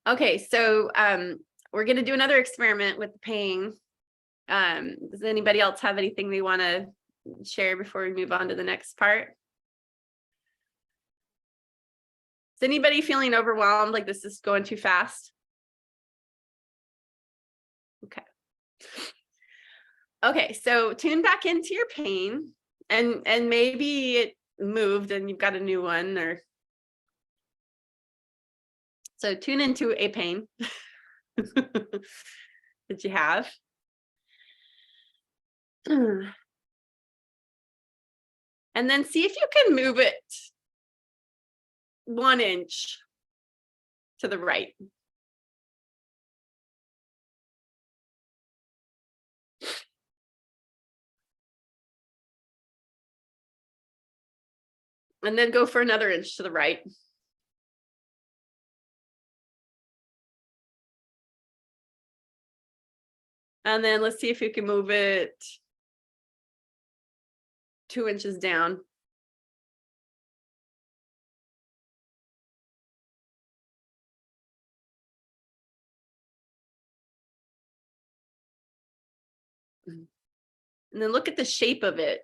Okay, so we're going to do another experiment with the pain. Does anybody else have anything they want to share before we move on to the next part? Is anybody feeling overwhelmed, like this is going too fast? Okay, so tune back into your pain, and maybe it moved and you've got a new one, or so tune into a pain that you have. And then see if you can move it 1 inch to the right. And then go for another inch to the right. And then let's see if you can move it 2 inches down. And then look at the shape of it.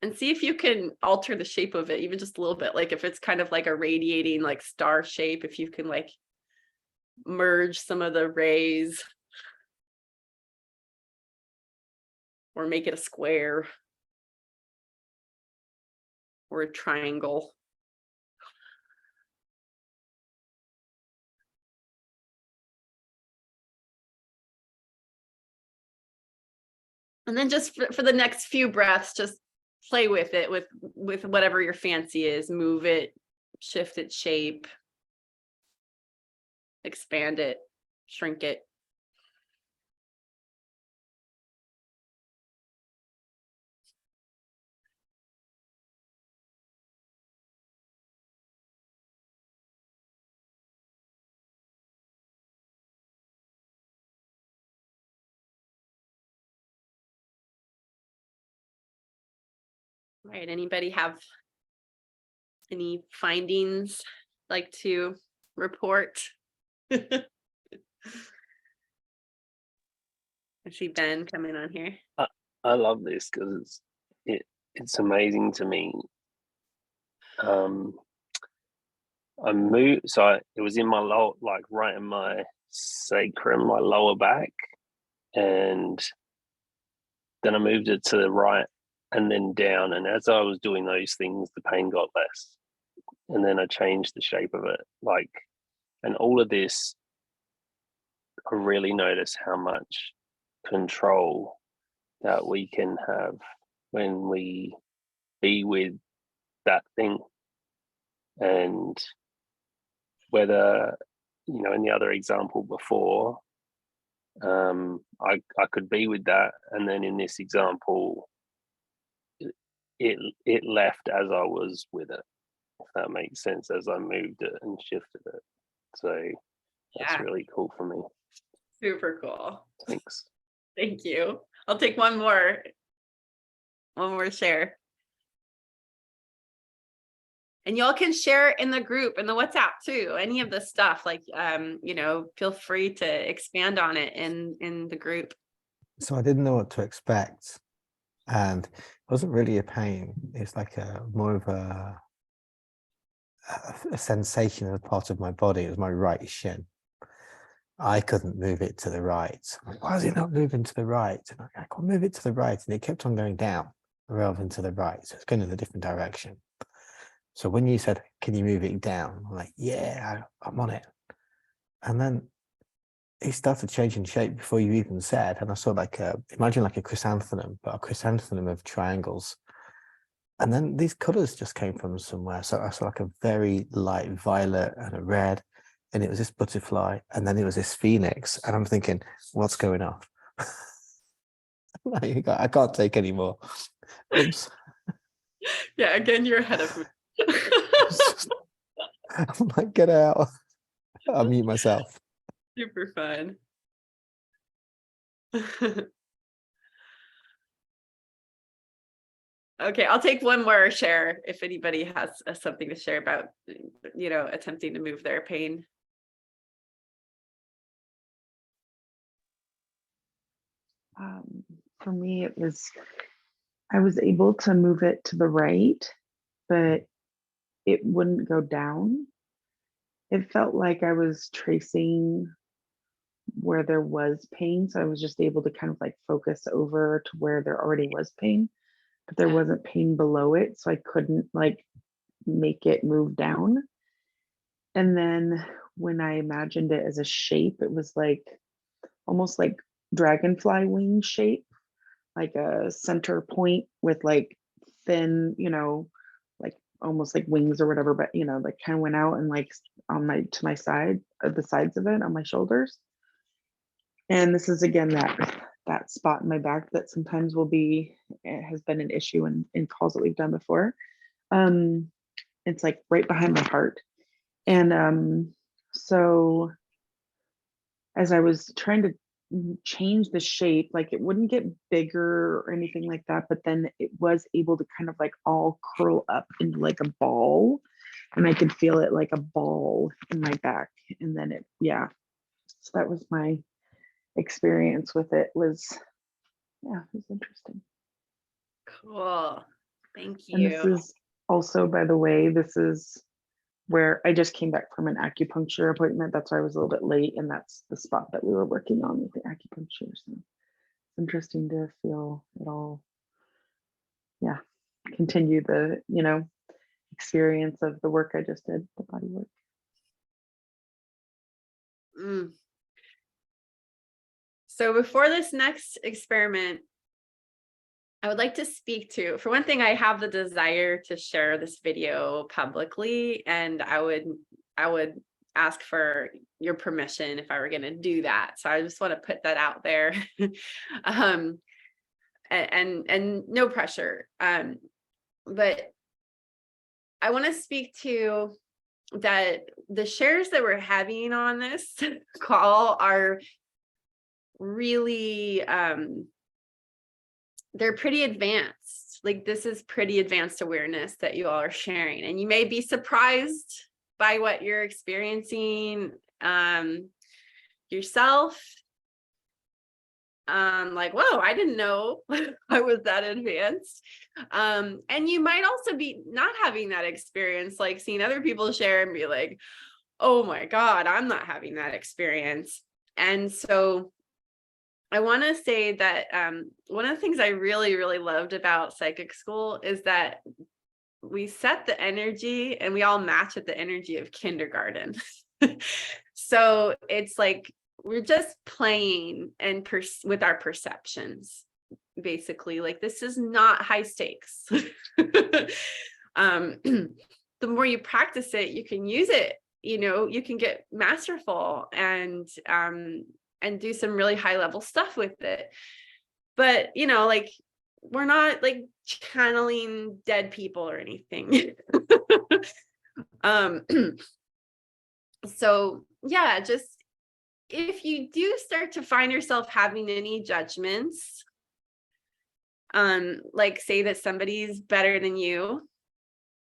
And see if you can alter the shape of it, even just a little bit. Like if it's kind of like a radiating like star shape, if you can like merge some of the rays. Or make it a square. Or a triangle. And then just for the next few breaths, just play with it, with whatever your fancy is. Move it, shift its shape, expand it, shrink it. Right, anybody have any findings like to report? I see Ben coming on here. I love this because it's amazing to me. I moved, so it was in my lower, like right in my sacrum, my lower back, and then I moved it to the right and then down. And as I was doing those things, the pain got less. And then I changed the shape of it. Like, and all of this, I really notice how much control that we can have when we be with that thing. And whether, you know, in the other example before, I could be with that, and then in this example, it left as I was with it, if that makes sense, as I moved it and shifted it. So that's really cool for me. Super cool. Thanks. Thank you. I'll take one more share. And y'all can share in the group, in the WhatsApp too, any of this stuff, like, you know, feel free to expand on it in the group. So I didn't know what to expect, and it wasn't really a pain. It's like more of a sensation of a part of my body. It was my right shin. I couldn't move it to the right. I'm like, why is it not moving to the right? And I can't move it to the right, and it kept on going down rather than to the right. So it's going in a different direction. So when you said, can you move it down? I'm like, yeah, I'm on it. And then it started changing shape before you even said. And I saw like, imagine like a chrysanthemum, but a chrysanthemum of triangles. And then these colors just came from somewhere. So I saw like a very light violet and a red, and it was this butterfly. And then it was this phoenix. And I'm thinking, what's going on? I can't take any more. Oops. Yeah, again, you're ahead of me. I'm like, get out. I'll mute myself. Super fun. Okay, I'll take one more share if anybody has something to share about, you know, attempting to move their pain. For me, I was able to move it to the right, but it wouldn't go down. It felt like I was tracing where there was pain. So I was just able to kind of like focus over to where there already was pain, but there wasn't pain below it. So I couldn't like make it move down. And then when I imagined it as a shape, it was like almost like dragonfly wing shape, like a center point with like thin, you know, like almost like wings or whatever, but you know, like kind of went out and like on to my side, the sides of it on my shoulders. And this is again that spot in my back that sometimes has been an issue in calls that we've done before. It's like right behind my heart. And so as I was trying to change the shape, like it wouldn't get bigger or anything like that, but then it was able to kind of like all curl up into like a ball, and I could feel it like a ball in my back. And then so that was my experience with it. It was interesting. Cool. Thank you. And this is also, by the way, this is where I just came back from an acupuncture appointment. That's why I was a little bit late. And that's the spot that we were working on with the acupuncture. So it's interesting to feel it all, continue the, experience of the work I just did, the body work. So before this next experiment, I would like to speak to, for one thing, I have the desire to share this video publicly, and I would ask for your permission if I were going to do that. So I just want to put that out there. And no pressure. But I want to speak to that the shares that we're having on this call are really, they're pretty advanced. Like, this is pretty advanced awareness that you all are sharing, and you may be surprised by what you're experiencing yourself. Like, whoa, I didn't know I was that advanced. And you might also be not having that experience, like seeing other people share and be like, oh my God, I'm not having that experience. And so I want to say that one of the things I really, really loved about psychic school is that we set the energy and we all match at the energy of kindergarten. So it's like we're just playing and with our perceptions, basically. Like, this is not high stakes. The more you practice it, you can use it. You can get masterful and do some really high level stuff with it. But, like, we're not like channeling dead people or anything. So yeah, just if you do start to find yourself having any judgments, like say that somebody's better than you,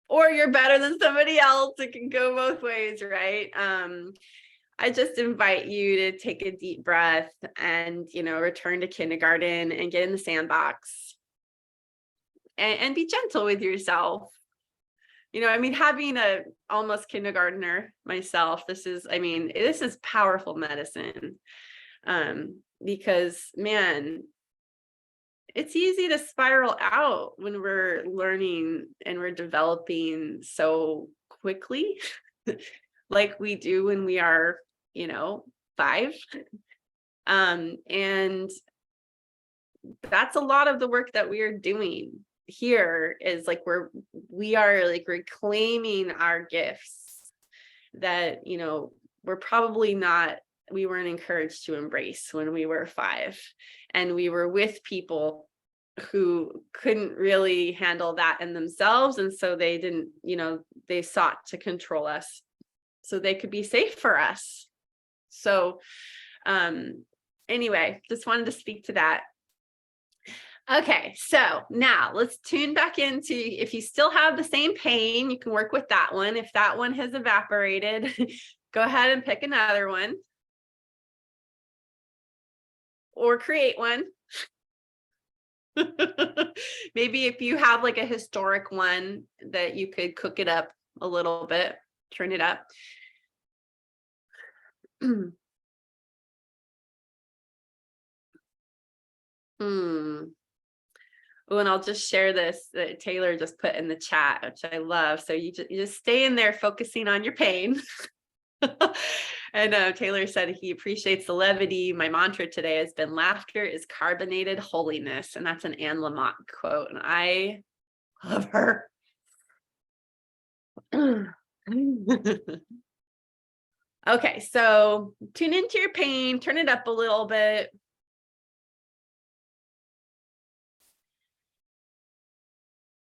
or you're better than somebody else, it can go both ways, right? I just invite you to take a deep breath and, return to kindergarten and get in the sandbox and be gentle with yourself. Having a almost kindergartner myself, this is powerful medicine. Because man, it's easy to spiral out when we're learning and we're developing so quickly, like we do when we are, 5. And that's a lot of the work that we are doing here, is like we are like reclaiming our gifts that we weren't encouraged to embrace when we were 5, and we were with people who couldn't really handle that in themselves, and so they didn't, they sought to control us so they could be safe for us. So anyway, just wanted to speak to that. Okay, so now let's tune back into, if you still have the same pain, you can work with that one. If that one has evaporated, go ahead and pick another one or create one. Maybe if you have like a historic one that you could cook it up a little bit, turn it up. Oh, and I'll just share this that Taylor just put in the chat, which I love. So you just stay in there focusing on your pain. And Taylor said he appreciates the levity. My mantra today has been laughter is carbonated holiness. And that's an Anne Lamott quote. And I love her. Okay, so tune into your pain, turn it up a little bit.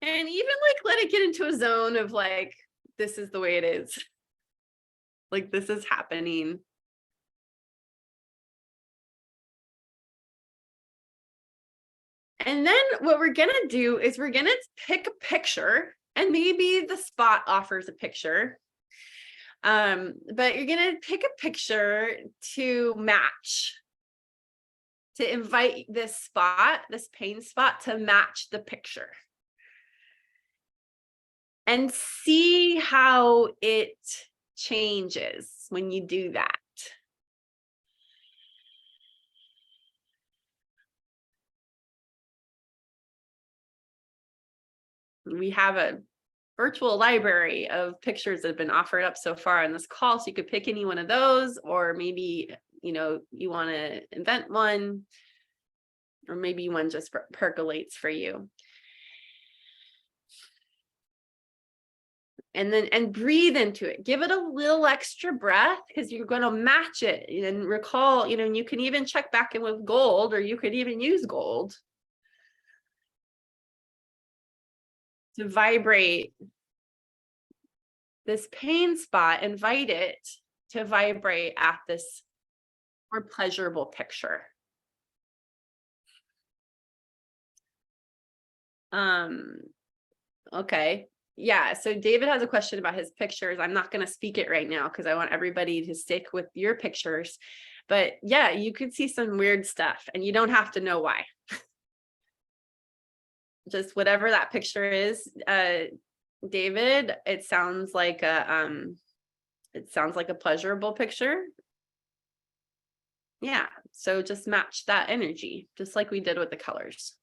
And even like let it get into a zone of like, this is the way it is. Like, this is happening. And then what we're going to do is we're going to pick a picture, and maybe the spot offers a picture. But you're going to pick a picture to match, to invite this spot, this pain spot, to match the picture. And see how it changes when you do that. We have a virtual library of pictures that have been offered up so far in this call, so you could pick any one of those, or maybe you want to invent one, or maybe one just percolates for you. and breathe into it. Give it a little extra breath because you're going to match it. And recall, and you can even check back in with gold, or you could even use gold to vibrate this pain spot. Invite it to vibrate at this more pleasurable picture. Okay. Yeah, so David has a question about his pictures. I'm not going to speak it right now because I want everybody to stick with your pictures. But yeah, you could see some weird stuff and you don't have to know why. Just whatever that picture is, David, it sounds like a pleasurable picture. Yeah, so just match that energy, just like we did with the colors.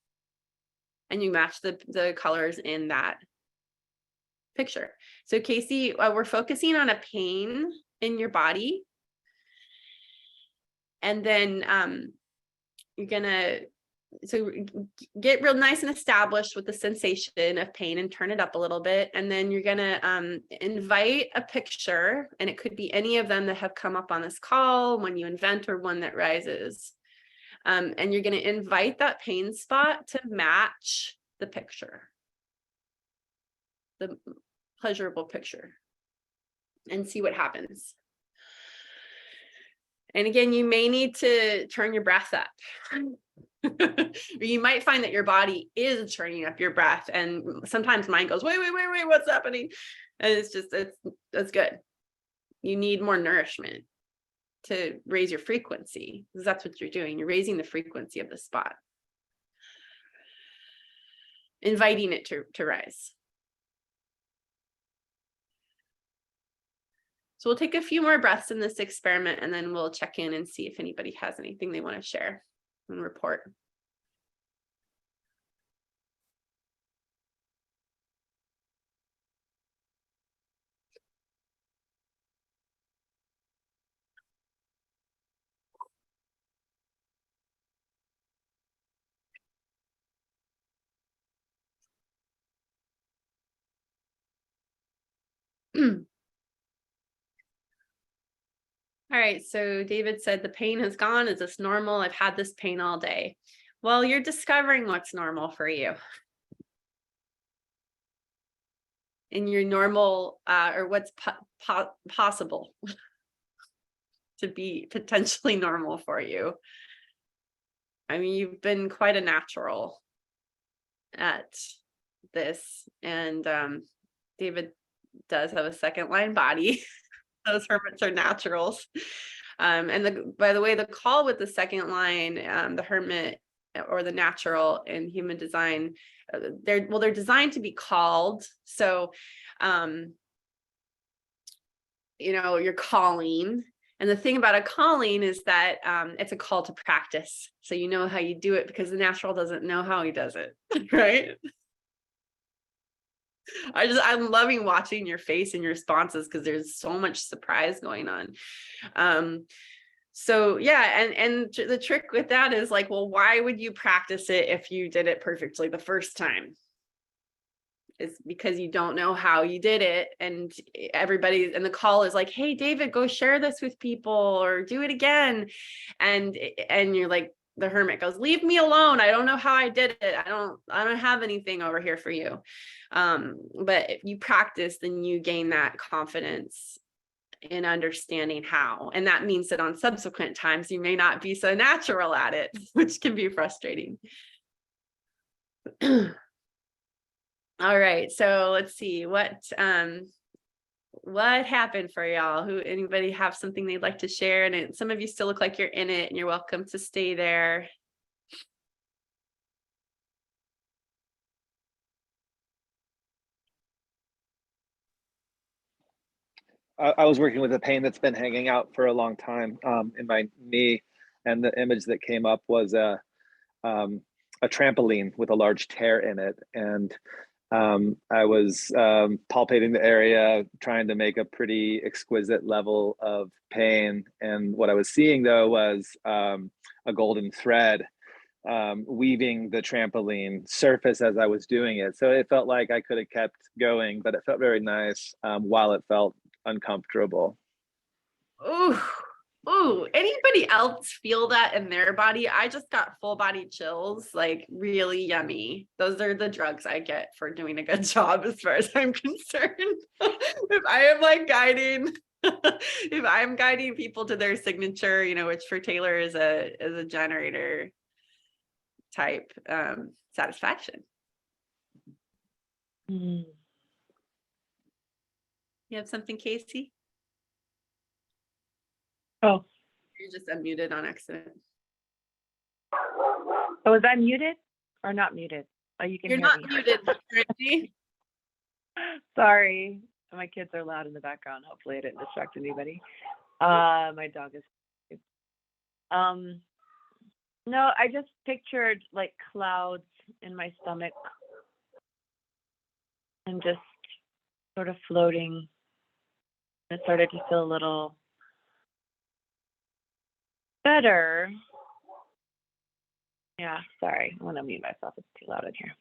And you match the colors in that picture. So Casey, we're focusing on a pain in your body. And then you're gonna get real nice and established with the sensation of pain and turn it up a little bit. And then you're gonna invite a picture, and it could be any of them that have come up on this call, one you invent or one that rises. And you're gonna invite that pain spot to match the picture, the pleasurable picture, and see what happens. And again, you may need to turn your breath up. You might find that your body is turning up your breath, and sometimes mine goes, wait, what's happening? And it's good. You need more nourishment to raise your frequency, because that's what you're doing. You're raising the frequency of the spot, inviting it to rise. So we'll take a few more breaths in this experiment, and then we'll check in and see if anybody has anything they want to share and report. All right, so David said the pain has gone. Is this normal? I've had this pain all day. Well, you're discovering what's normal for you. In your normal, or what's possible to be potentially normal for you. I mean, you've been quite a natural at this, and David does have a second line body. Those hermits are naturals. And by the way, the call with the second line, the hermit or the natural in human design, they're designed to be called. So, you're calling. And the thing about a calling is that it's a call to practice. So you know how you do it, because the natural doesn't know how he does it, right? I'm loving watching your face and your responses, because there's so much surprise going on. So yeah, and the trick with that is like, well, why would you practice it if you did it perfectly the first time? It's because you don't know how you did it, and everybody in the call is like, hey, David, go share this with people or do it again. And you're like, the hermit goes, leave me alone. I don't know how I did it. I don't have anything over here for you. But if you practice, then you gain that confidence in understanding how. And that means that on subsequent times, you may not be so natural at it, which can be frustrating. All right, so let's see what happened for y'all. Anybody have something they'd like to share? And some of you still look like you're in it, and you're welcome to stay there. I was working with a pain that's been hanging out for a long time in my knee, and the image that came up was a trampoline with a large tear in it, and I was palpating the area, trying to make a pretty exquisite level of pain. And what I was seeing, though, was a golden thread weaving the trampoline surface as I was doing it. So it felt like I could have kept going, but it felt very nice while it felt uncomfortable. Ooh, ooh. Anybody else feel that in their body? I just got full body chills, like really yummy. Those are the drugs I get for doing a good job as far as I'm concerned. If I am like guiding, if I'm guiding people to their signature, you know, which for Taylor is a generator type satisfaction. Mm. You have something, Casey? Oh, You're just unmuted on accident. oh, was I muted or not muted? Oh, you can You're hear not me. muted, Brittany. Sorry, my kids are loud in the background. Hopefully, I didn't distract anybody. My dog is. No, I just pictured like clouds in my stomach and just sort of floating. It started to feel a little better. Yeah, sorry. I want to mute myself. It's too loud in here.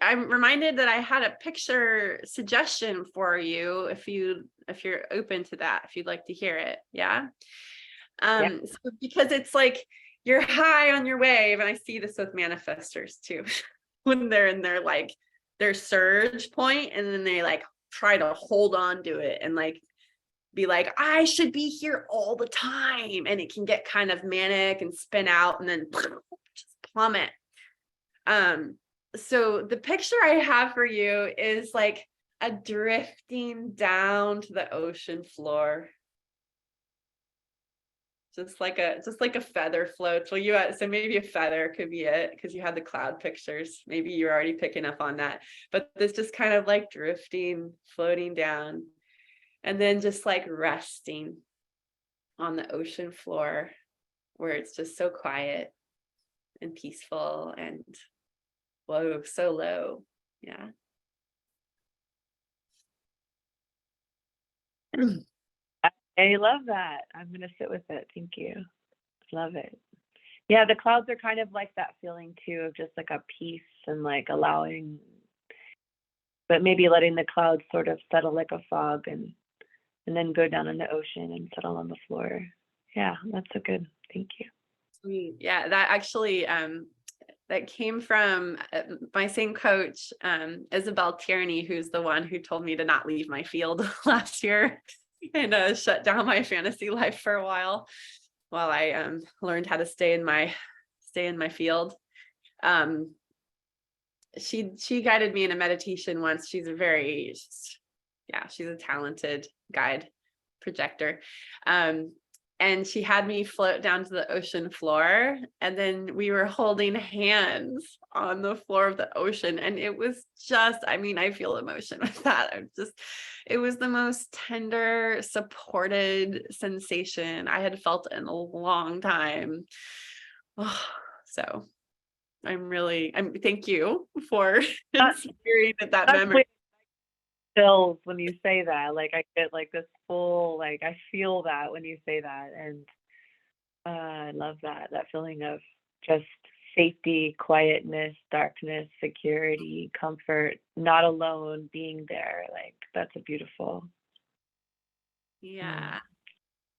I'm reminded that I had a picture suggestion for you if you're open to that, if you'd like to hear it. Yeah. So because it's like you're high on your wave, and I see this with manifestors too, when they're in their surge point, and then they like try to hold on to it and like be like, I should be here all the time, and it can get kind of manic and spin out and then just plummet. So the picture I have for you is like a drifting down to the ocean floor. Just like a feather floats. Well, so maybe a feather could be it because you had the cloud pictures. Maybe you're already picking up on that. But this just kind of like drifting, floating down, and then just like resting on the ocean floor where it's just so quiet and peaceful and whoa, so low. Yeah. I love that. I'm going to sit with it. Thank you. Love it. Yeah, the clouds are kind of like that feeling too of just like a peace and like allowing, but maybe letting the clouds sort of settle like a fog and then go down in the ocean and settle on the floor. Yeah, that's so good. Thank you. Sweet. Yeah, that actually that came from my same coach, Isabel Tierney, who's the one who told me to not leave my field last year and shut down my fantasy life for a while I learned how to stay in my field. She guided me in a meditation once. She's a talented guide projector. And she had me float down to the ocean floor, and then we were holding hands on the floor of the ocean. And it was just, I mean, I feel emotion with that. It was the most tender, supported sensation I had felt in a long time. Oh, so thank you for inspiring that memory. Chills when you say that. Like I get like this full, like I feel that when you say that, and I love that feeling of just safety, quietness, darkness, security, comfort, not alone, being there. Like that's a beautiful. Yeah.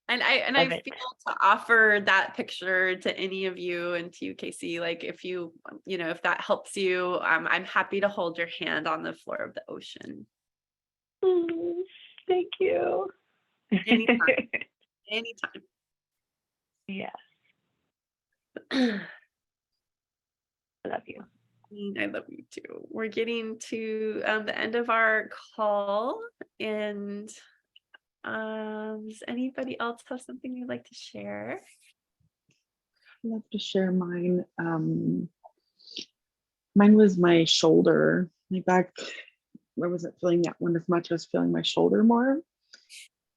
And I feel to offer that picture to any of you and to you, Casey, like if if that helps you, I'm happy to hold your hand on the floor of the ocean. Thank you. Anytime. Yes. I love you. I love you too. We're getting to the end of our call, and does anybody else have something you'd like to share? I'd love to share mine. Mine was my shoulder. My back, I wasn't feeling that one as much. I was feeling my shoulder more.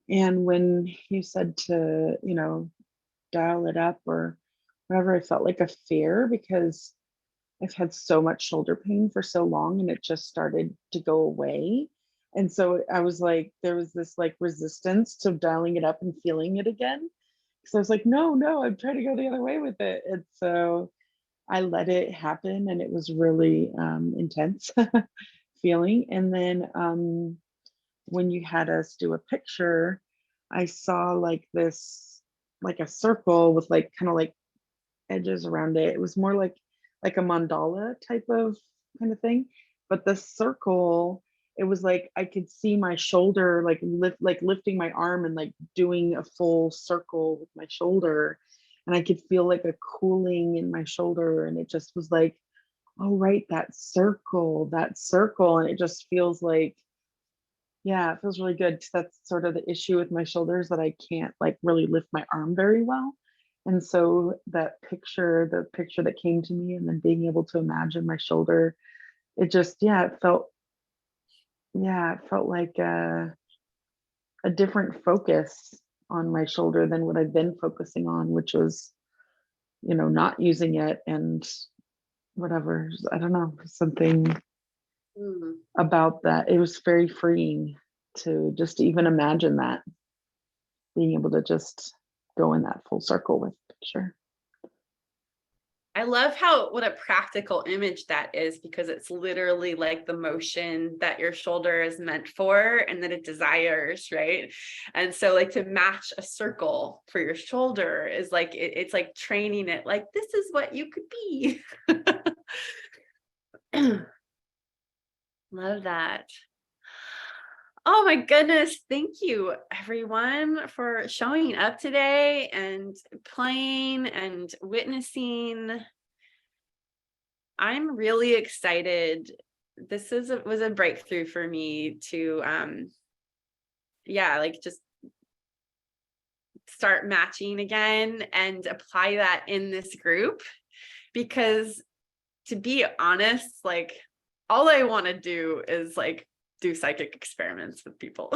And when you said to, dial it up or whatever, I felt like a fear because I've had so much shoulder pain for so long and it just started to go away. And so I was like, there was this like resistance to dialing it up and feeling it again. So I was like, no, I'm trying to go the other way with it. And so I let it happen, and it was really intense feeling. And then when you had us do a picture, I saw like this, like a circle with like kind of like edges around it. It was more like a mandala type of kind of thing. But the circle, it was like I could see my shoulder like lifting my arm and like doing a full circle with my shoulder. And I could feel like a cooling in my shoulder. And it just was like, oh right, that circle. And it just feels like, yeah, it feels really good. That's sort of the issue with my shoulders, that I can't like really lift my arm very well. And so that picture, the picture that came to me, and then being able to imagine my shoulder, it just, it felt like a different focus on my shoulder than what I've been focusing on, which was, not using it and whatever. I don't know, something about that. It was very freeing to just even imagine that, being able to just go in that full circle with the picture. I love what a practical image that is, because it's literally like the motion that your shoulder is meant for and that it desires, right? And so like to match a circle for your shoulder is like, it's like training it, like, this is what you could be. Love that. Oh my goodness. Thank you everyone for showing up today and playing and witnessing. I'm really excited. This was a breakthrough for me to, like just start matching again and apply that in this group, because to be honest, like all I want to do is like do psychic experiments with people.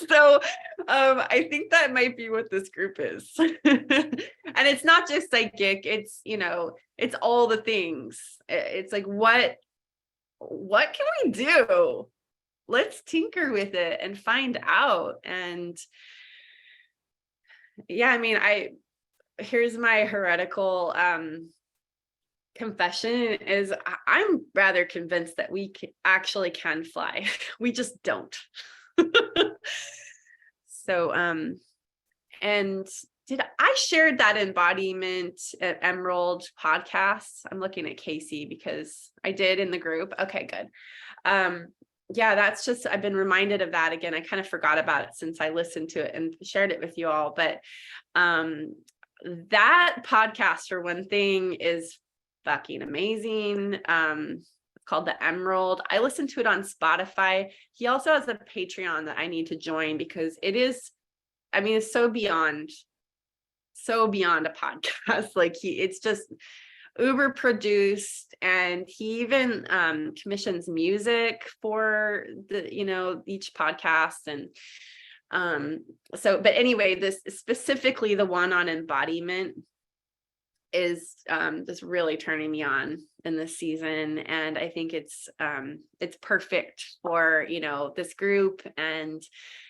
So I think that might be what this group is. And it's not just psychic, it's, it's all the things. It's like, what can we do? Let's tinker with it and find out. And yeah, I mean, here's my heretical confession is I'm rather convinced that we actually can fly. We just don't. So, and did I shared that embodiment at Emerald podcast? I'm looking at Casey because I did in the group. Okay, good. Yeah, that's just, I've been reminded of that again. I kind of forgot about it since I listened to it and shared it with you all. But that podcast, for one thing, is fucking amazing. It's called The Emerald. I listen to it on Spotify. He also has a Patreon that I need to join, because it is, I mean, it's so beyond a podcast. Like it's just uber produced, and he even commissions music for the each podcast. And but anyway, this specifically, the one on embodiment, is just really turning me on in this season. And I think it's perfect for this group and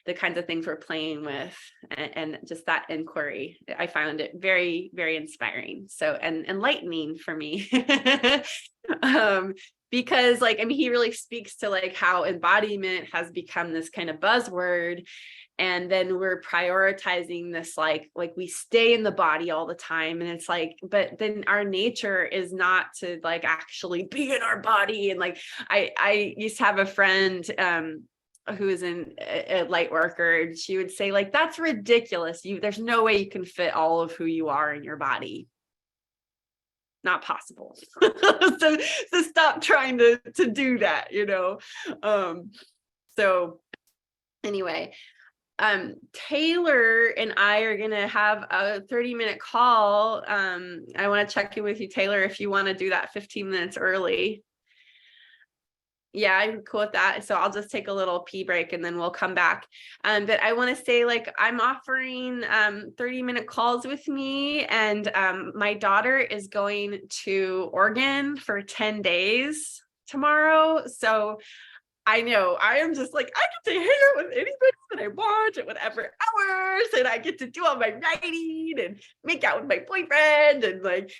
the kinds of things we're playing with, and just that inquiry. I found it very, very inspiring, so and enlightening for me. Because he really speaks to like how embodiment has become this kind of buzzword. And then we're prioritizing this, like we stay in the body all the time. And it's like, but then our nature is not to like actually be in our body. And like, I used to have a friend who is a light worker, and she would say like, that's ridiculous. There's no way you can fit all of who you are in your body. Not possible. So stop trying to do that, So anyway, Taylor and I are going to have a 30-minute call. I want to check in with you, Taylor, if you want to do that 15 minutes early. Yeah, I'm cool with that. So I'll just take a little pee break and then we'll come back. But I want to say, like, I'm offering 30-minute calls with me, and my daughter is going to Oregon for 10 days tomorrow. So I know. I am just like, I get to hang out with anybody that I want at whatever hours, and I get to do all my writing and make out with my boyfriend, and like,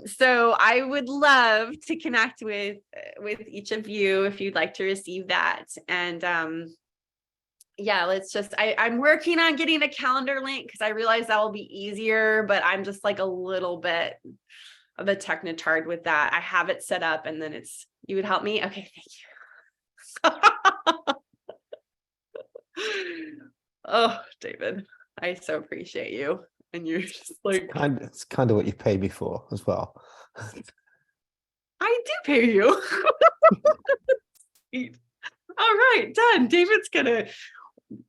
so I would love to connect with each of you if you'd like to receive that. And yeah, let's just, I'm working on getting a calendar link because I realize that will be easier, but I'm just like a little bit of a technotard with that. I have it set up, and then it's, you would help me? Okay, thank you. Oh, David, I so appreciate you. And you're just like, It's kind of what you paid me for as well. I do pay you. Sweet. All right, done. David's gonna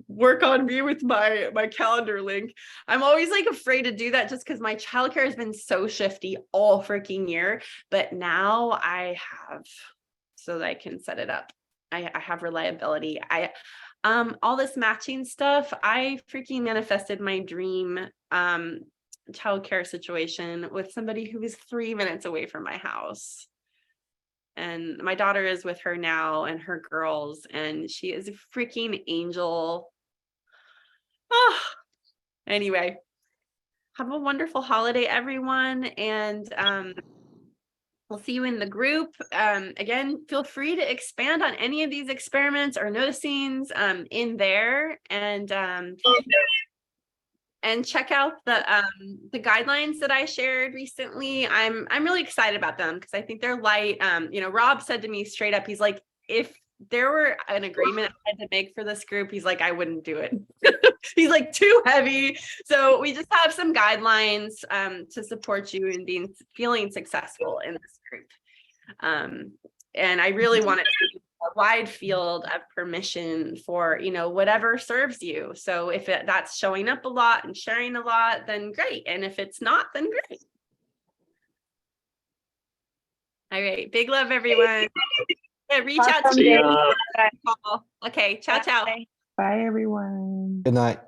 work on me with my calendar link. I'm always like afraid to do that just because my childcare has been so shifty all freaking year. But now I have, so that I can set it up. I have reliability. All this matching stuff, I freaking manifested my dream childcare situation with somebody who was 3 minutes away from my house. And my daughter is with her now and her girls, and she is a freaking angel. Oh, anyway, have a wonderful holiday, everyone. And we'll see you in the group. Again, feel free to expand on any of these experiments or noticings in there, and check out the guidelines that I shared recently. I'm really excited about them because I think they're light. Rob said to me straight up, he's like, if there were an agreement I had to make for this group, he's like, I wouldn't do it. He's like, too heavy. So we just have some guidelines to support you in feeling successful in this group. And I really want it to be a wide field of permission for, whatever serves you. So if that's showing up a lot and sharing a lot, then great. And if it's not, then great. All right. Big love, everyone. Reach out to Awesome, me. Dave. Okay. Ciao, ciao. Bye, everyone. Good night.